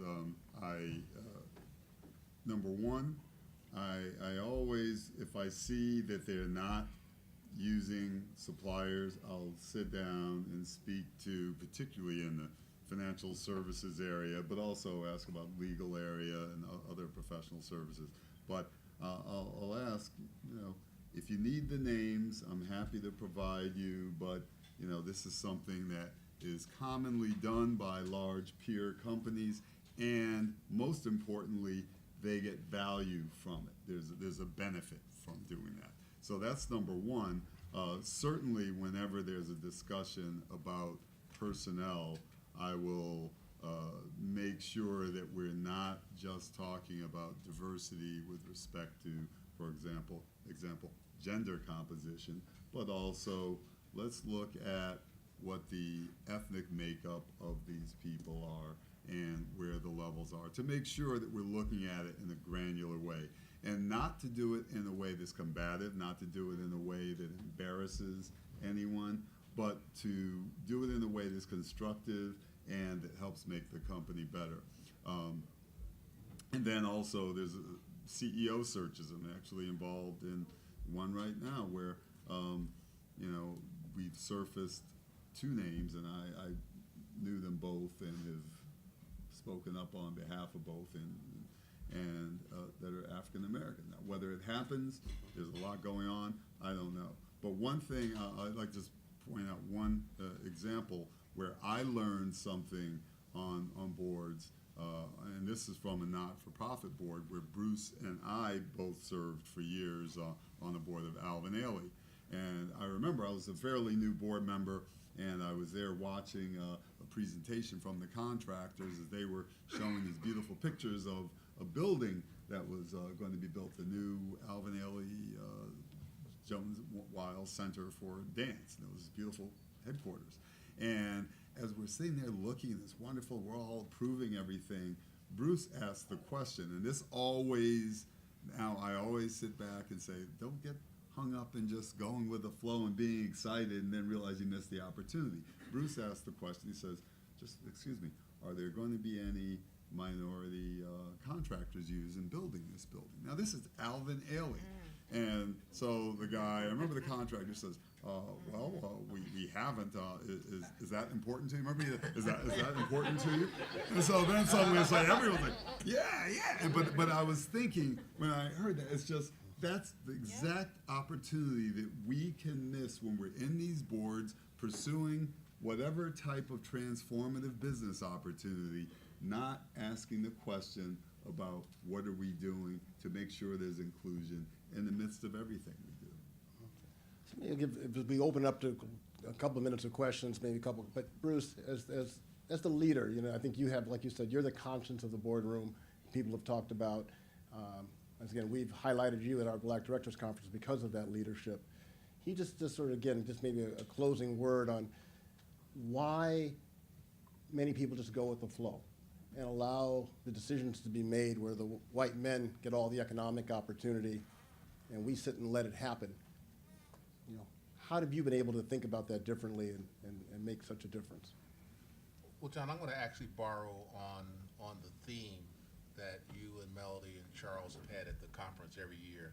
number one, I always, if I see that they're not using suppliers, I'll sit down and speak to, particularly in the financial services area, but also ask about legal area and other professional services. But I'll ask, if you need the names, I'm happy to provide you, but this is something that is commonly done by large peer companies, and most importantly, they get value from it. There's a benefit from doing that. So that's number one. Certainly, whenever there's a discussion about personnel, I will make sure that we're not just talking about diversity with respect to, for example, gender composition, but also let's look at what the ethnic makeup of these people are and where the levels are, to make sure that we're looking at it in a granular way, and not to do it in a way that's combative, not to do it in a way that embarrasses anyone, but to do it in a way that's constructive and that helps make the company better. And then also there's CEO searches. I'm actually involved in one right now where we've surfaced two names, and I knew them both and have spoken up on behalf of both, and that are African American. Now, whether it happens, there's a lot going on, I don't know. But one thing I'd like to just point out one example where I learned something on boards, and this is from a not-for-profit board where Bruce and I both served for years on the board of Alvin Ailey. And I remember I was a fairly new board member, and I was there watching a presentation from the contractors as they were showing these beautiful pictures of a building that was going to be built, the new Alvin Ailey Jones Wiles Center for Dance. And it was beautiful headquarters. And as we're sitting there looking at this wonderful, we're all approving everything, Bruce asked the question, and this always, now I always sit back and say, don't get hung up in just going with the flow and being excited and then realize you missed the opportunity. Bruce asked the question, he says, just, excuse me, are there going to be any minority contractors used in building this building? Now this is Alvin Ailey. And so the guy, I remember the contractor says, we haven't, is that important to you? Remember, is that important to you? And so then suddenly it's like, everyone's like, yeah. But I was thinking, when I heard that, it's just, that's the exact opportunity that we can miss when we're in these boards pursuing whatever type of transformative business opportunity, not asking the question about what are we doing to make sure there's inclusion in the midst of everything we do. If we open up to a couple of minutes of questions, maybe a couple, but Bruce, as the leader, I think you have, like you said, you're the conscience of the boardroom. People have talked about, as again, we've highlighted you at our Black Directors Conference because of that leadership. He just sort of, again, just maybe a closing word on why many people just go with the flow. and allow the decisions to be made where the white men get all the economic opportunity and we sit and let it happen. You know, how have you been able to think about that differently and make such a difference? Well, John, I'm going to actually borrow on the theme that you and Mellody and Charles have had at the conference every year.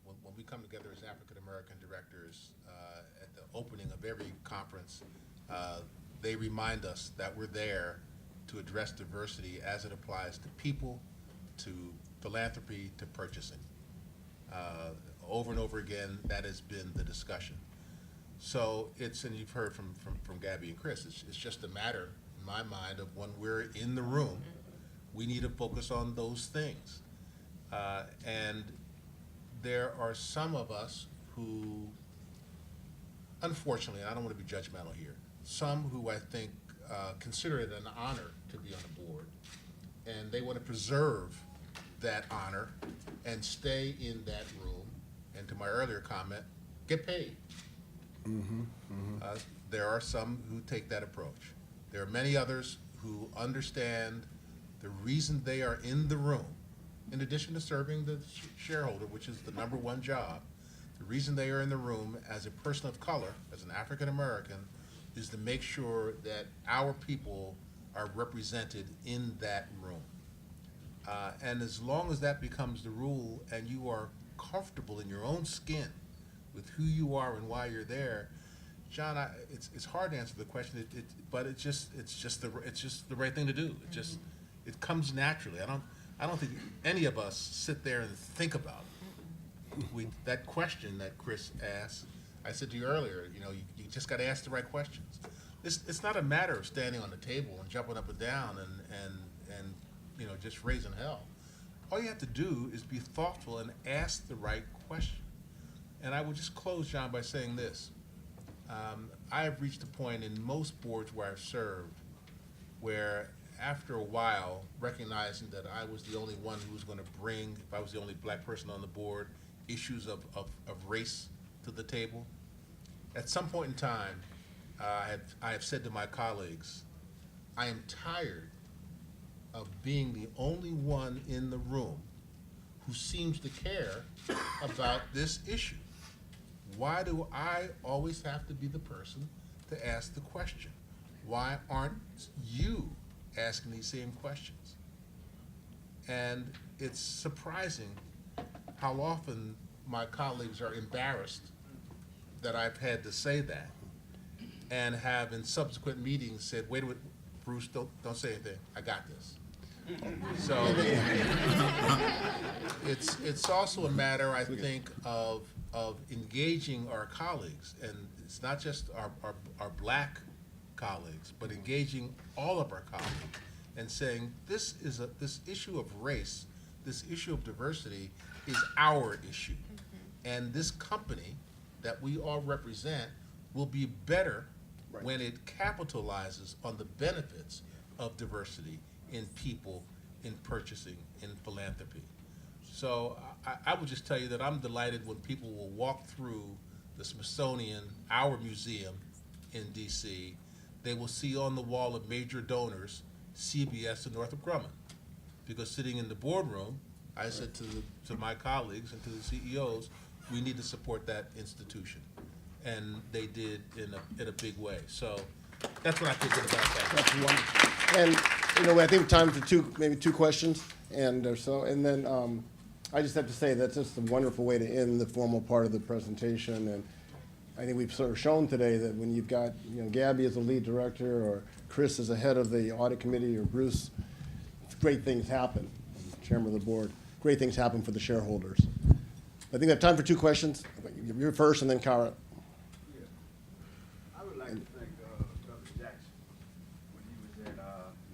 When we come together as African-American directors at the opening of every conference, they remind us that we're there to address diversity as it applies to people, to philanthropy, to purchasing. Over and over again, that has been the discussion. So it's, and you've heard from Gabby and Chris, it's just a matter, in my mind, of when we're in the room, we need to focus on those things. And there are some of us who, unfortunately, I don't want to be judgmental here, some who I think consider it an honor to be on the board, and they want to preserve that honor and stay in that room, and to my earlier comment, get paid. There are some who take that approach. There are many others who understand the reason they are in the room, in addition to serving the shareholder, which is the #1 job, the reason they are in the room as a person of color, as an African American, is to make sure that our people are represented in that room. And as long as that becomes the rule and you are comfortable in your own skin with who you are and why you're there, John, it's hard to answer the question, but it's just the right thing to do. It comes naturally. I don't think any of us sit there and think about it. That question that Chris asked, I said to you earlier, you know, you just got to ask the right questions. It's not a matter of standing on the table and jumping up and down and you know, just raising hell. All you have to do is be thoughtful and ask the right question. And I would just close, John, by saying this. I have reached a point in most boards where I've served where after a while, recognizing that I was the only one who was going to bring, if I was the only black person on the board, issues of race to the table, at some point in time, I have said to my colleagues, I am tired of being the only one in the room who seems to care about this issue. Why do I always have to be the person to ask the question? Why aren't you asking these same questions? And it's surprising how often my colleagues are embarrassed that I've had to say that, and have in subsequent meetings said, wait a minute, Bruce, don't say anything, I got this. So it's also a matter, I think, of engaging our colleagues, and it's not just our black colleagues, but engaging all of our colleagues and saying this issue of race, this issue of diversity is our issue. And this company that we all represent will be better when it capitalizes on the benefits of diversity in people, in purchasing, in philanthropy. So I would just tell you that I'm delighted when people will walk through the Smithsonian, our museum in DC, they will see on the wall of major donors, CBS and Northrop Grumman. Because sitting in the boardroom, I said to my colleagues and to the CEOs, we need to support that institution. And they did in a big way. So that's what I think about that. That's wonderful. And, you know, I think time for maybe two questions or so. And then I just have to say that's just a wonderful way to end the formal part of the presentation. And I think we've sort of shown today that when you've got, you know, Gabby as a lead director, or Chris as the head of the audit committee, or Bruce, great things happen. Chairman of the board, great things happen for the shareholders. I think we have time for two questions. You're first, and then Kara. I would like to thank Dr. Jackson when he was at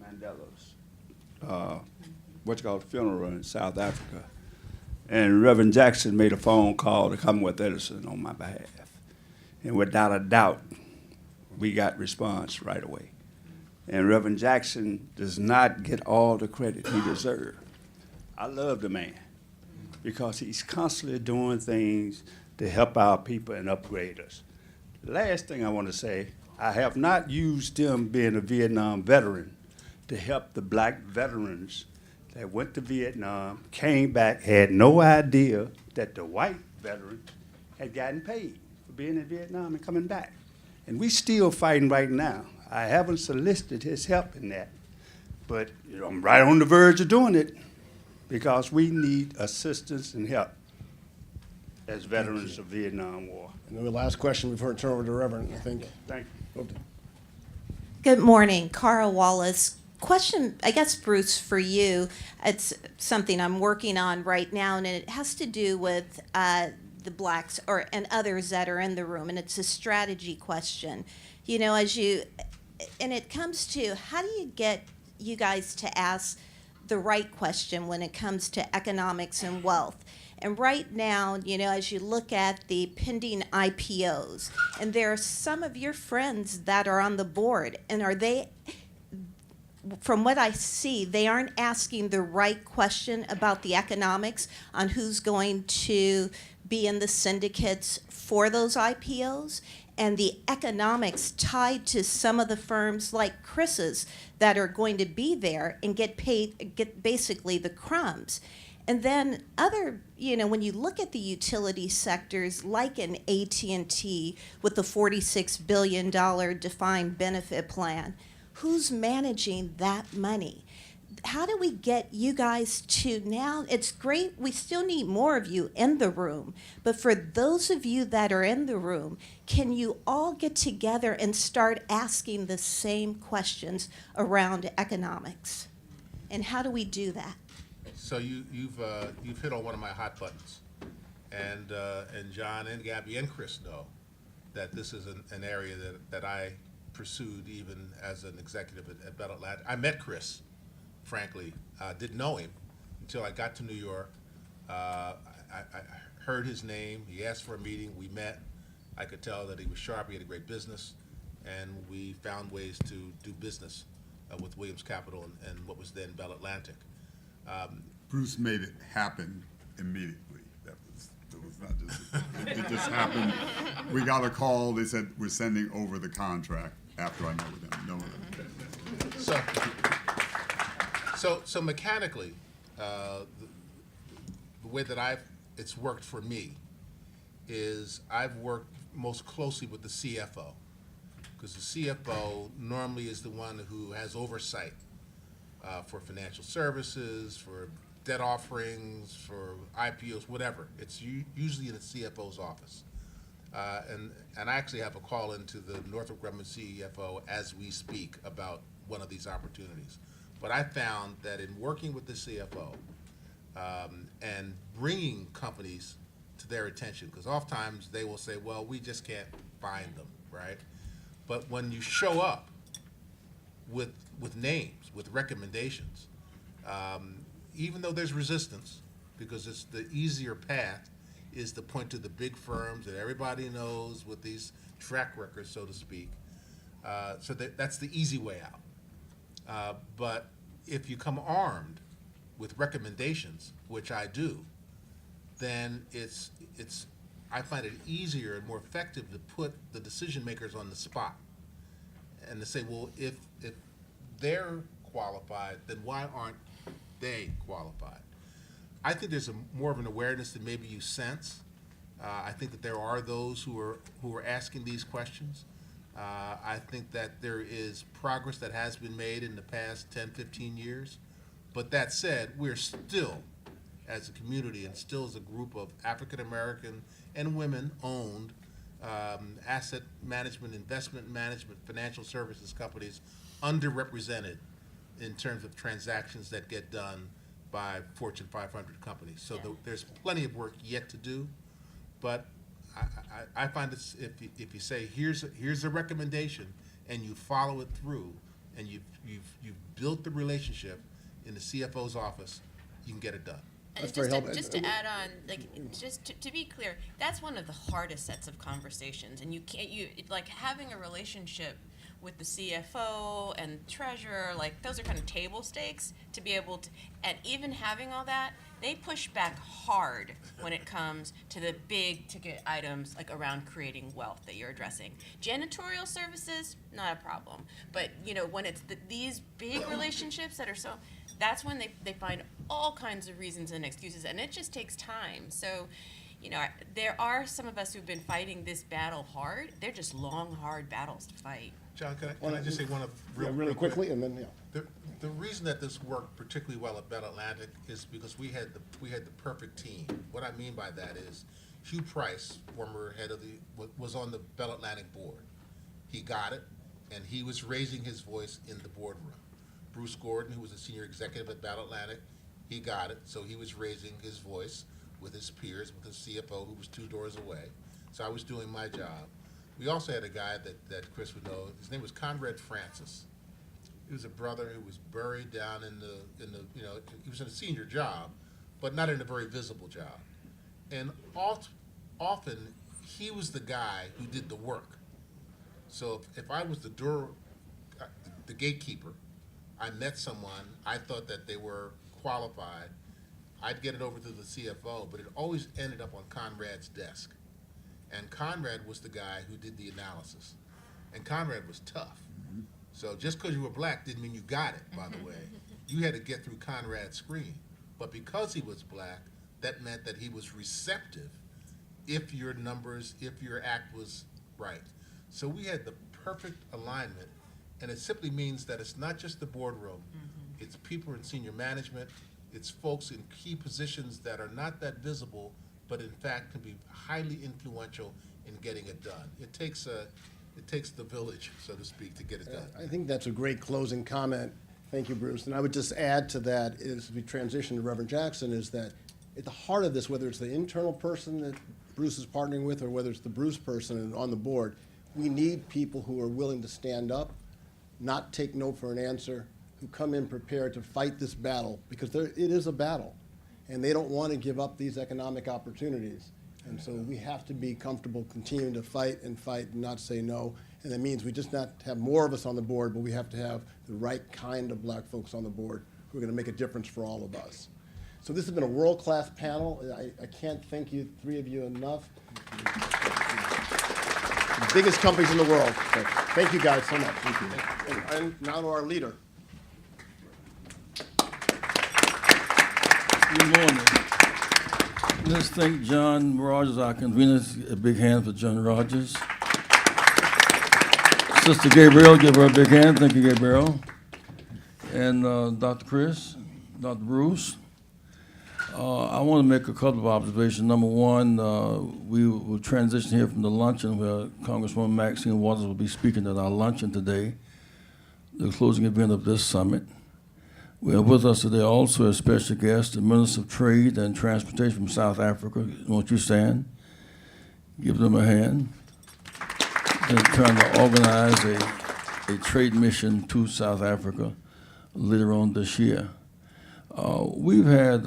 Mandela's what's called funeral in South Africa. And Reverend Jackson made a phone call to Commonwealth Edison on my behalf. And without a doubt, we got response right away. And Reverend Jackson does not get all the credit he deserves. I love the man because he's constantly doing things to help our people and upgrade us. The last thing I want to say, I have not used him being a Vietnam veteran to help the black veterans that went to Vietnam, came back, had no idea that the white veteran had gotten paid for being in Vietnam and coming back. And we still fighting right now. I haven't solicited his help in that, but you know, I'm right on the verge of doing it because we need assistance and help as veterans of Vietnam War. And the last question before I turn over to Reverend, I think. Thank you. Good morning, Carl Wallace. Question, I guess, Bruce, for you. It's something I'm working on right now, and it has to do with the blacks and others that are in the room, and it's a strategy question. You know, and it comes to how do you get you guys to ask the right question when it comes to economics and wealth? And right now, you know, as you look at the pending IPOs, and there are some of your friends that are on the board, and are they, from what I see, they aren't asking the right question about the economics on who's going to be in the syndicates for those IPOs, and the economics tied to some of the firms like Chris's that are going to be there and get basically the crumbs. And then other, you know, when you look at the utility sectors like an AT&T with the $46 billion defined benefit plan, who's managing that money? How do we get you guys to now? It's great. We still need more of you in the room. But for those of you that are in the room, can you all get together and start asking the same questions around economics? And how do we do that? So you've hit on one of my hot buttons, and John and Gabby and Chris know that this is an area that I pursued even as an executive at Bell Atlantic. I met Chris, frankly, didn't know him until I got to New York. I heard his name. He asked for a meeting. We met. I could tell that he was sharp. He had a great business, and we found ways to do business with Williams Capital and what was then Bell Atlantic. Bruce made it happen immediately. That was not just, it just happened. We got a call, they said, we're sending over the contract after I met with them. So mechanically, the way that it's worked for me is I've worked most closely with the CFO, because the CFO normally is the one who has oversight for financial services, for debt offerings, for IPOs, whatever. It's usually in the CFO's office. And I actually have a call into the Northrop Grumman CFO as we speak about one of these opportunities. But I found that in working with the CFO and bringing companies to their attention, because oftentimes they will say, well, we just can't find them, right? But when you show up with names, with recommendations, even though there's resistance, because it's the easier path is to point to the big firms that everybody knows with these track records, so to speak. So that's the easy way out. But if you come armed with recommendations, which I do, then I find it easier and more effective to put the decision makers on the spot and to say, well, if they're qualified, then why aren't they qualified? I think there's more of an awareness than maybe you sense. I think that there are those who are asking these questions. I think that there is progress that has been made in the past 10, 15 years. But that said, we're still, as a community and still as a group of African American and women-owned asset management, investment management, financial services companies underrepresented in terms of transactions that get done by Fortune 500 companies. So there's plenty of work yet to do, but I find this, if you say here's a recommendation and you follow it through and you've built the relationship in the CFO's office, you can get it done. That's very helpful. Just to add on, like, just to be clear, that's one of the hardest sets of conversations, and you can't, like, having a relationship with the CFO and treasurer, like those are kind of table stakes to be able to, and even having all that, they push back hard when it comes to the big ticket items like around creating wealth that you're addressing. Janitorial services, not a problem. But when it's these big relationships that are so, that's when they find all kinds of reasons and excuses, and it just takes time. So, there are some of us who've been fighting this battle hard. They're just long, hard battles to fight. John, can I just say one of Really quickly, and then, The reason that this worked particularly well at Bell Atlantic is because we had the perfect team. What I mean by that is Hugh Price, former head of was on the Bell Atlantic board. He got it, and he was raising his voice in the boardroom. Bruce Gordon, who was a senior executive at Bell Atlantic, he got it, so he was raising his voice with his peers, with his CFO, who was 2 doors away. So I was doing my job. We also had a guy that Chris would know. His name was Conrad Francis. He was a brother who was buried down in the he was in a senior job, but not in a very visible job. And often he was the guy who did the work. So if I was the gatekeeper, I met someone, I thought that they were qualified, I'd get it over to the CFO, but it always ended up on Conrad's desk. And Conrad was the guy who did the analysis. And Conrad was tough. So just because you were black didn't mean you got it, by the way. You had to get through Conrad's screen. But because he was black, that meant that he was receptive if your numbers, if your act was right. So we had the perfect alignment, and it simply means that it's not just the boardroom, it's people in senior management, it's folks in key positions that are not that visible, but in fact can be highly influential in getting it done. It takes the village, so to speak, to get it done. I think that's a great closing comment. Thank you, Bruce. And I would just add to that, as we transition to Reverend Jackson, is that at the heart of this, whether it's the internal person that Bruce is partnering with or whether it's the Bruce person on the board, we need people who are willing to stand up, not take no for an answer, who come in prepared to fight this battle, because it is a battle, and they don't want to give up these economic opportunities. And so we have to be comfortable continuing to fight and not say no. And that means we just not have more of us on the board, but we have to have the right kind of black folks on the board who are going to make a difference for all of us. So this has been a world-class panel. I can't thank you, 3 of you, enough. The biggest companies in the world. So thank you guys so much. Thank you. And now to our leader. Good morning. Let's thank John Rogers, our convener. A big hand for John Rogers. Sister Gabrielle, give her a big hand. Thank you, Gabrielle. And Dr. Chris, Dr. Bruce. I want to make a couple of observations. Number one, we will transition here from the luncheon where Congresswoman Maxine Waters will be speaking at our luncheon today, the closing event of this summit. We have with us today also a special guest, the Minister of Trade and Transportation from South Africa. Won't you stand? Give them a hand. They're trying to organize a trade mission to South Africa later on this year. We've had,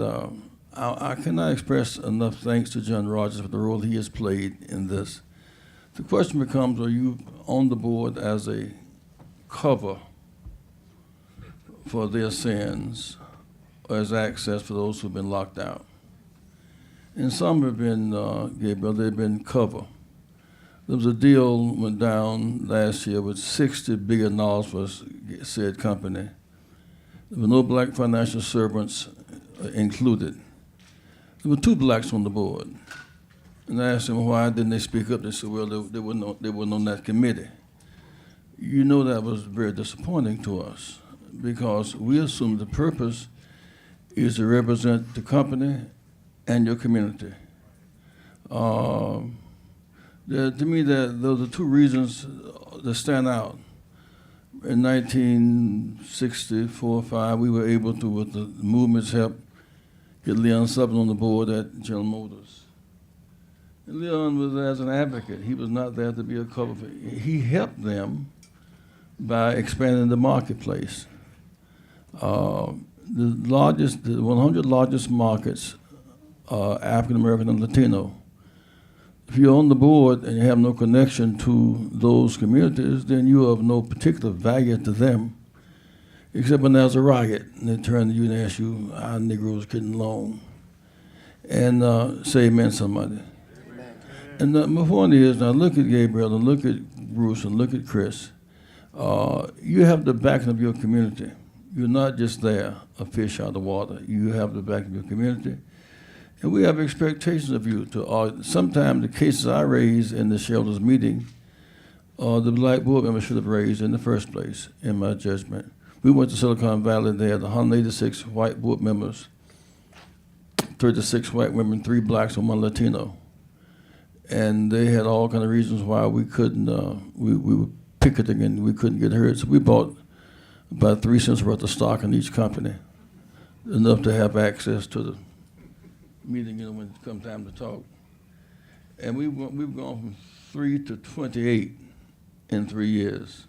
I cannot express enough thanks to John Rogers for the role he has played in this. The question becomes, are you on the board as a cover for their sins, or as access for those who've been locked out? And some have been, Gabriel, they've been cover. There was a deal went down last year with $60 billion for said company. There were no black financial servants included. There were 2 blacks on the board. And I asked them why didn't they speak up. They said, well, they weren't on that committee. You know that was very disappointing to us, because we assume the purpose is to represent the company and your community. To me, those are 2 reasons that stand out. In 1964 or 5, we were able to, with the movement's help, get Leon Sutherland on the board at General Motors. And Leon was as an advocate. He was not there to be a cover. He helped them by expanding the marketplace. The 100 largest markets are African American and Latino. If you're on the board and you have no connection to those communities, then you are of no particular value to them, except when there's a riot and they turn to you and ask you, our Negroes getting along, and say amen somebody. And my point is, now look at Gabrielle and look at Bruce and look at Chris. You have the backing of your community. You're not just there, a fish out of water. You have the backing of your community. And we have expectations of you to sometimes the cases I raise in the shareholders meeting, the black board members should have raised in the first place, in my judgment. We went to Silicon Valley, they had 186 white board members, 36 white women, 3 blacks, and 1 Latino. And they had all kind of reasons why we couldn't, we were picketing and we couldn't get heard. So we bought about 3 cents worth of stock in each company, enough to have access to the meeting, when it comes time to talk. And we've gone from 3 to 28 in 3 years.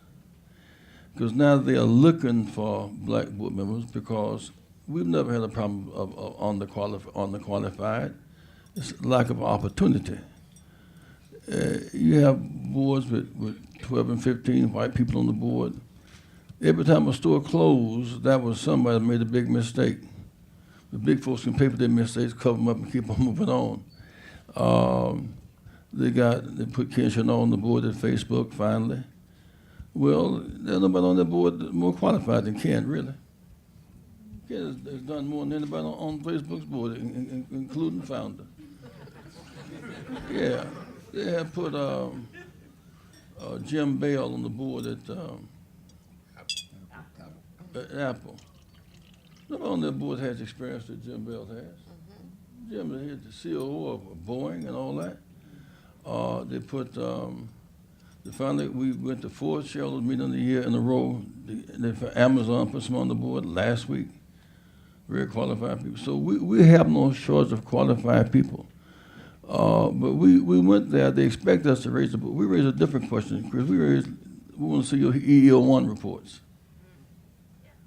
Because now they are looking for black board members because we've never had a problem of underqualified. It's lack of opportunity. You have boards with 12 and 15 white people on the board. Every time a store closed, that was somebody that made a big mistake. The big folks can pay for their mistakes, cover them up, and keep on moving on. They put Ken Chanel on the board at Facebook finally. Well, there's nobody on that board more qualified than Ken, really. Ken has done more than anybody on Facebook's board, including founder. Yeah, they have put Jim Bell on the board at Apple. Nobody on that board has experience that Jim Bell has. Jim is the COO of Boeing and all that. They put, finally, we went to 4 shareholders meeting of the year in a row. Amazon put some on the board last week. Very qualified people. So we have no shortage of qualified people. But we went there. They expect us to raise we raised a different question, Chris. We want to see your EEO1 reports.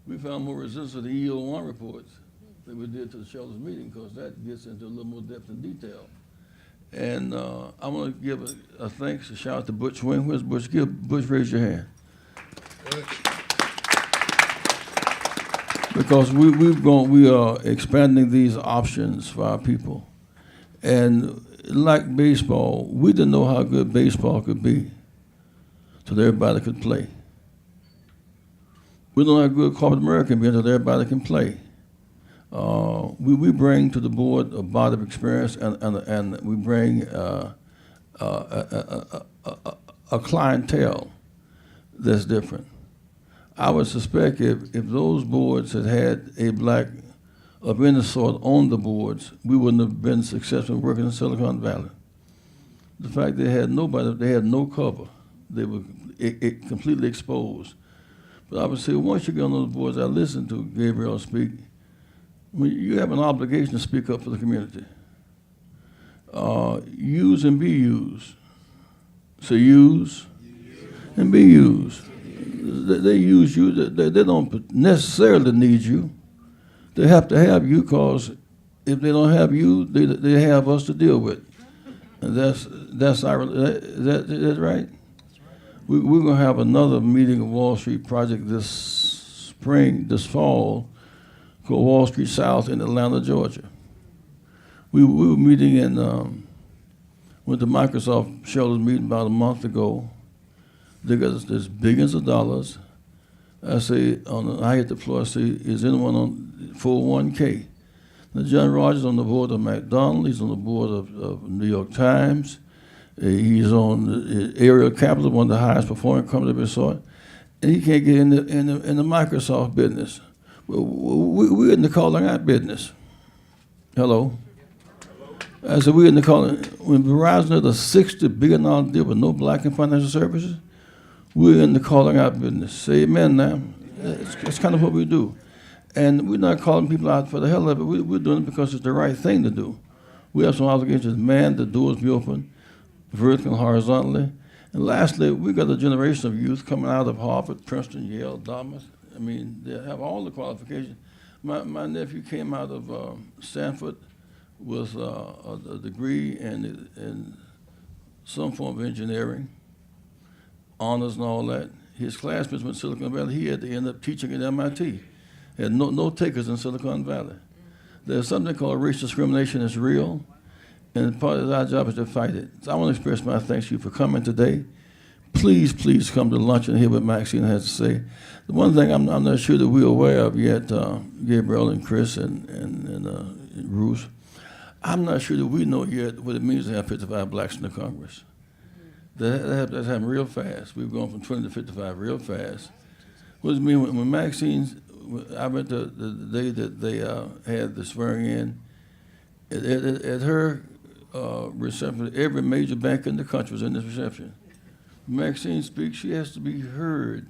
We found more resistance to the EEO1 reports than we did to the shareholders meeting because that gets into a little more depth and detail. And I want to give a thanks, a shout out to Butch Wing. Where's Butch? Butch, raise your hand. Because we are expanding these options for our people. And like baseball, we didn't know how good baseball could be till everybody could play. We don't know how good corporate America can be until everybody can play. We bring to the board a body of experience, and we bring a clientele that's different. I would suspect if those boards had a black of any sort on the boards, we wouldn't have been successful working in Silicon Valley. The fact they had nobody, they had no cover. They were completely exposed. But I would say once you get on those boards, I listened to Gabrielle speak, you have an obligation to speak up for the community. Use and be used. So use and be used. They use you, they don't necessarily need you. They have to have you because if they don't have you, they have us to deal with. And that's that right? We're going to have another meeting of Wall Street project this fall, called Wall Street South in Atlanta, Georgia. We were meeting went to Microsoft shareholders meeting about a month ago. They got us this billions of dollars. I say, I hit the floor, I say, is anyone on 401k? Now, John Rogers on the board of McDonald's, he's on the board of New York Times, he's on Ariel Capital, one of the highest performing companies of his sort, and he can't get in the Microsoft business. We're in the calling out business. Hello? I said, we're in the calling. When Verizon did a $60 billion deal with no black in financial services, we're in the calling out business. Say amen now. That's kind of what we do. And we're not calling people out for the hell of it. We're doing it because it's the right thing to do. We have some obligations. Man, the doors be open, vertically and horizontally. And lastly, we've got a generation of youth coming out of Harvard, Princeton, Yale, Dartmouth. I mean, they have all the qualifications. My nephew came out of Stanford with a degree in some form of engineering, honors and all that. His classmates went to Silicon Valley. He had to end up teaching at MIT. Had no takers in Silicon Valley. There's something called racial discrimination that's real, and part of our job is to fight it. So I want to express my thanks to you for coming today. Please, please come to lunch and hear what Maxine has to say. The one thing I'm not sure that we're aware of yet, Gabrielle and Chris and Ruth, I'm not sure that we know yet what it means to have 55 blacks in the Congress. That's happened real fast. We've gone from 20 to 55 real fast. What does it mean when Maxine, I went the day that they had the swearing in, at her reception, every major bank in the country was in this reception. Maxine speaks, she has to be heard.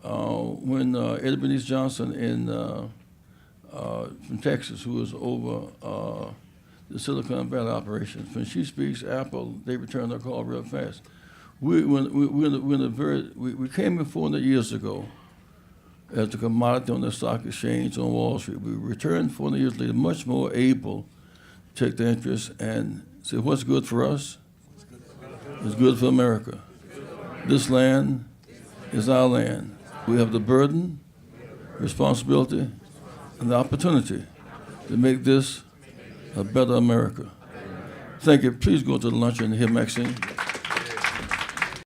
When Eddie Bernice Johnson from Texas, who was over the Silicon Valley operations, when she speaks, Apple, they return their call real fast. We came in 400 years ago as a commodity on the stock exchange on Wall Street. We returned 400 years later much more able to take the interest and say what's good for us is good for America. This land is our land. We have the burden, responsibility, and the opportunity to make this a better America. Thank you. Please go to the luncheon and hear Maxine.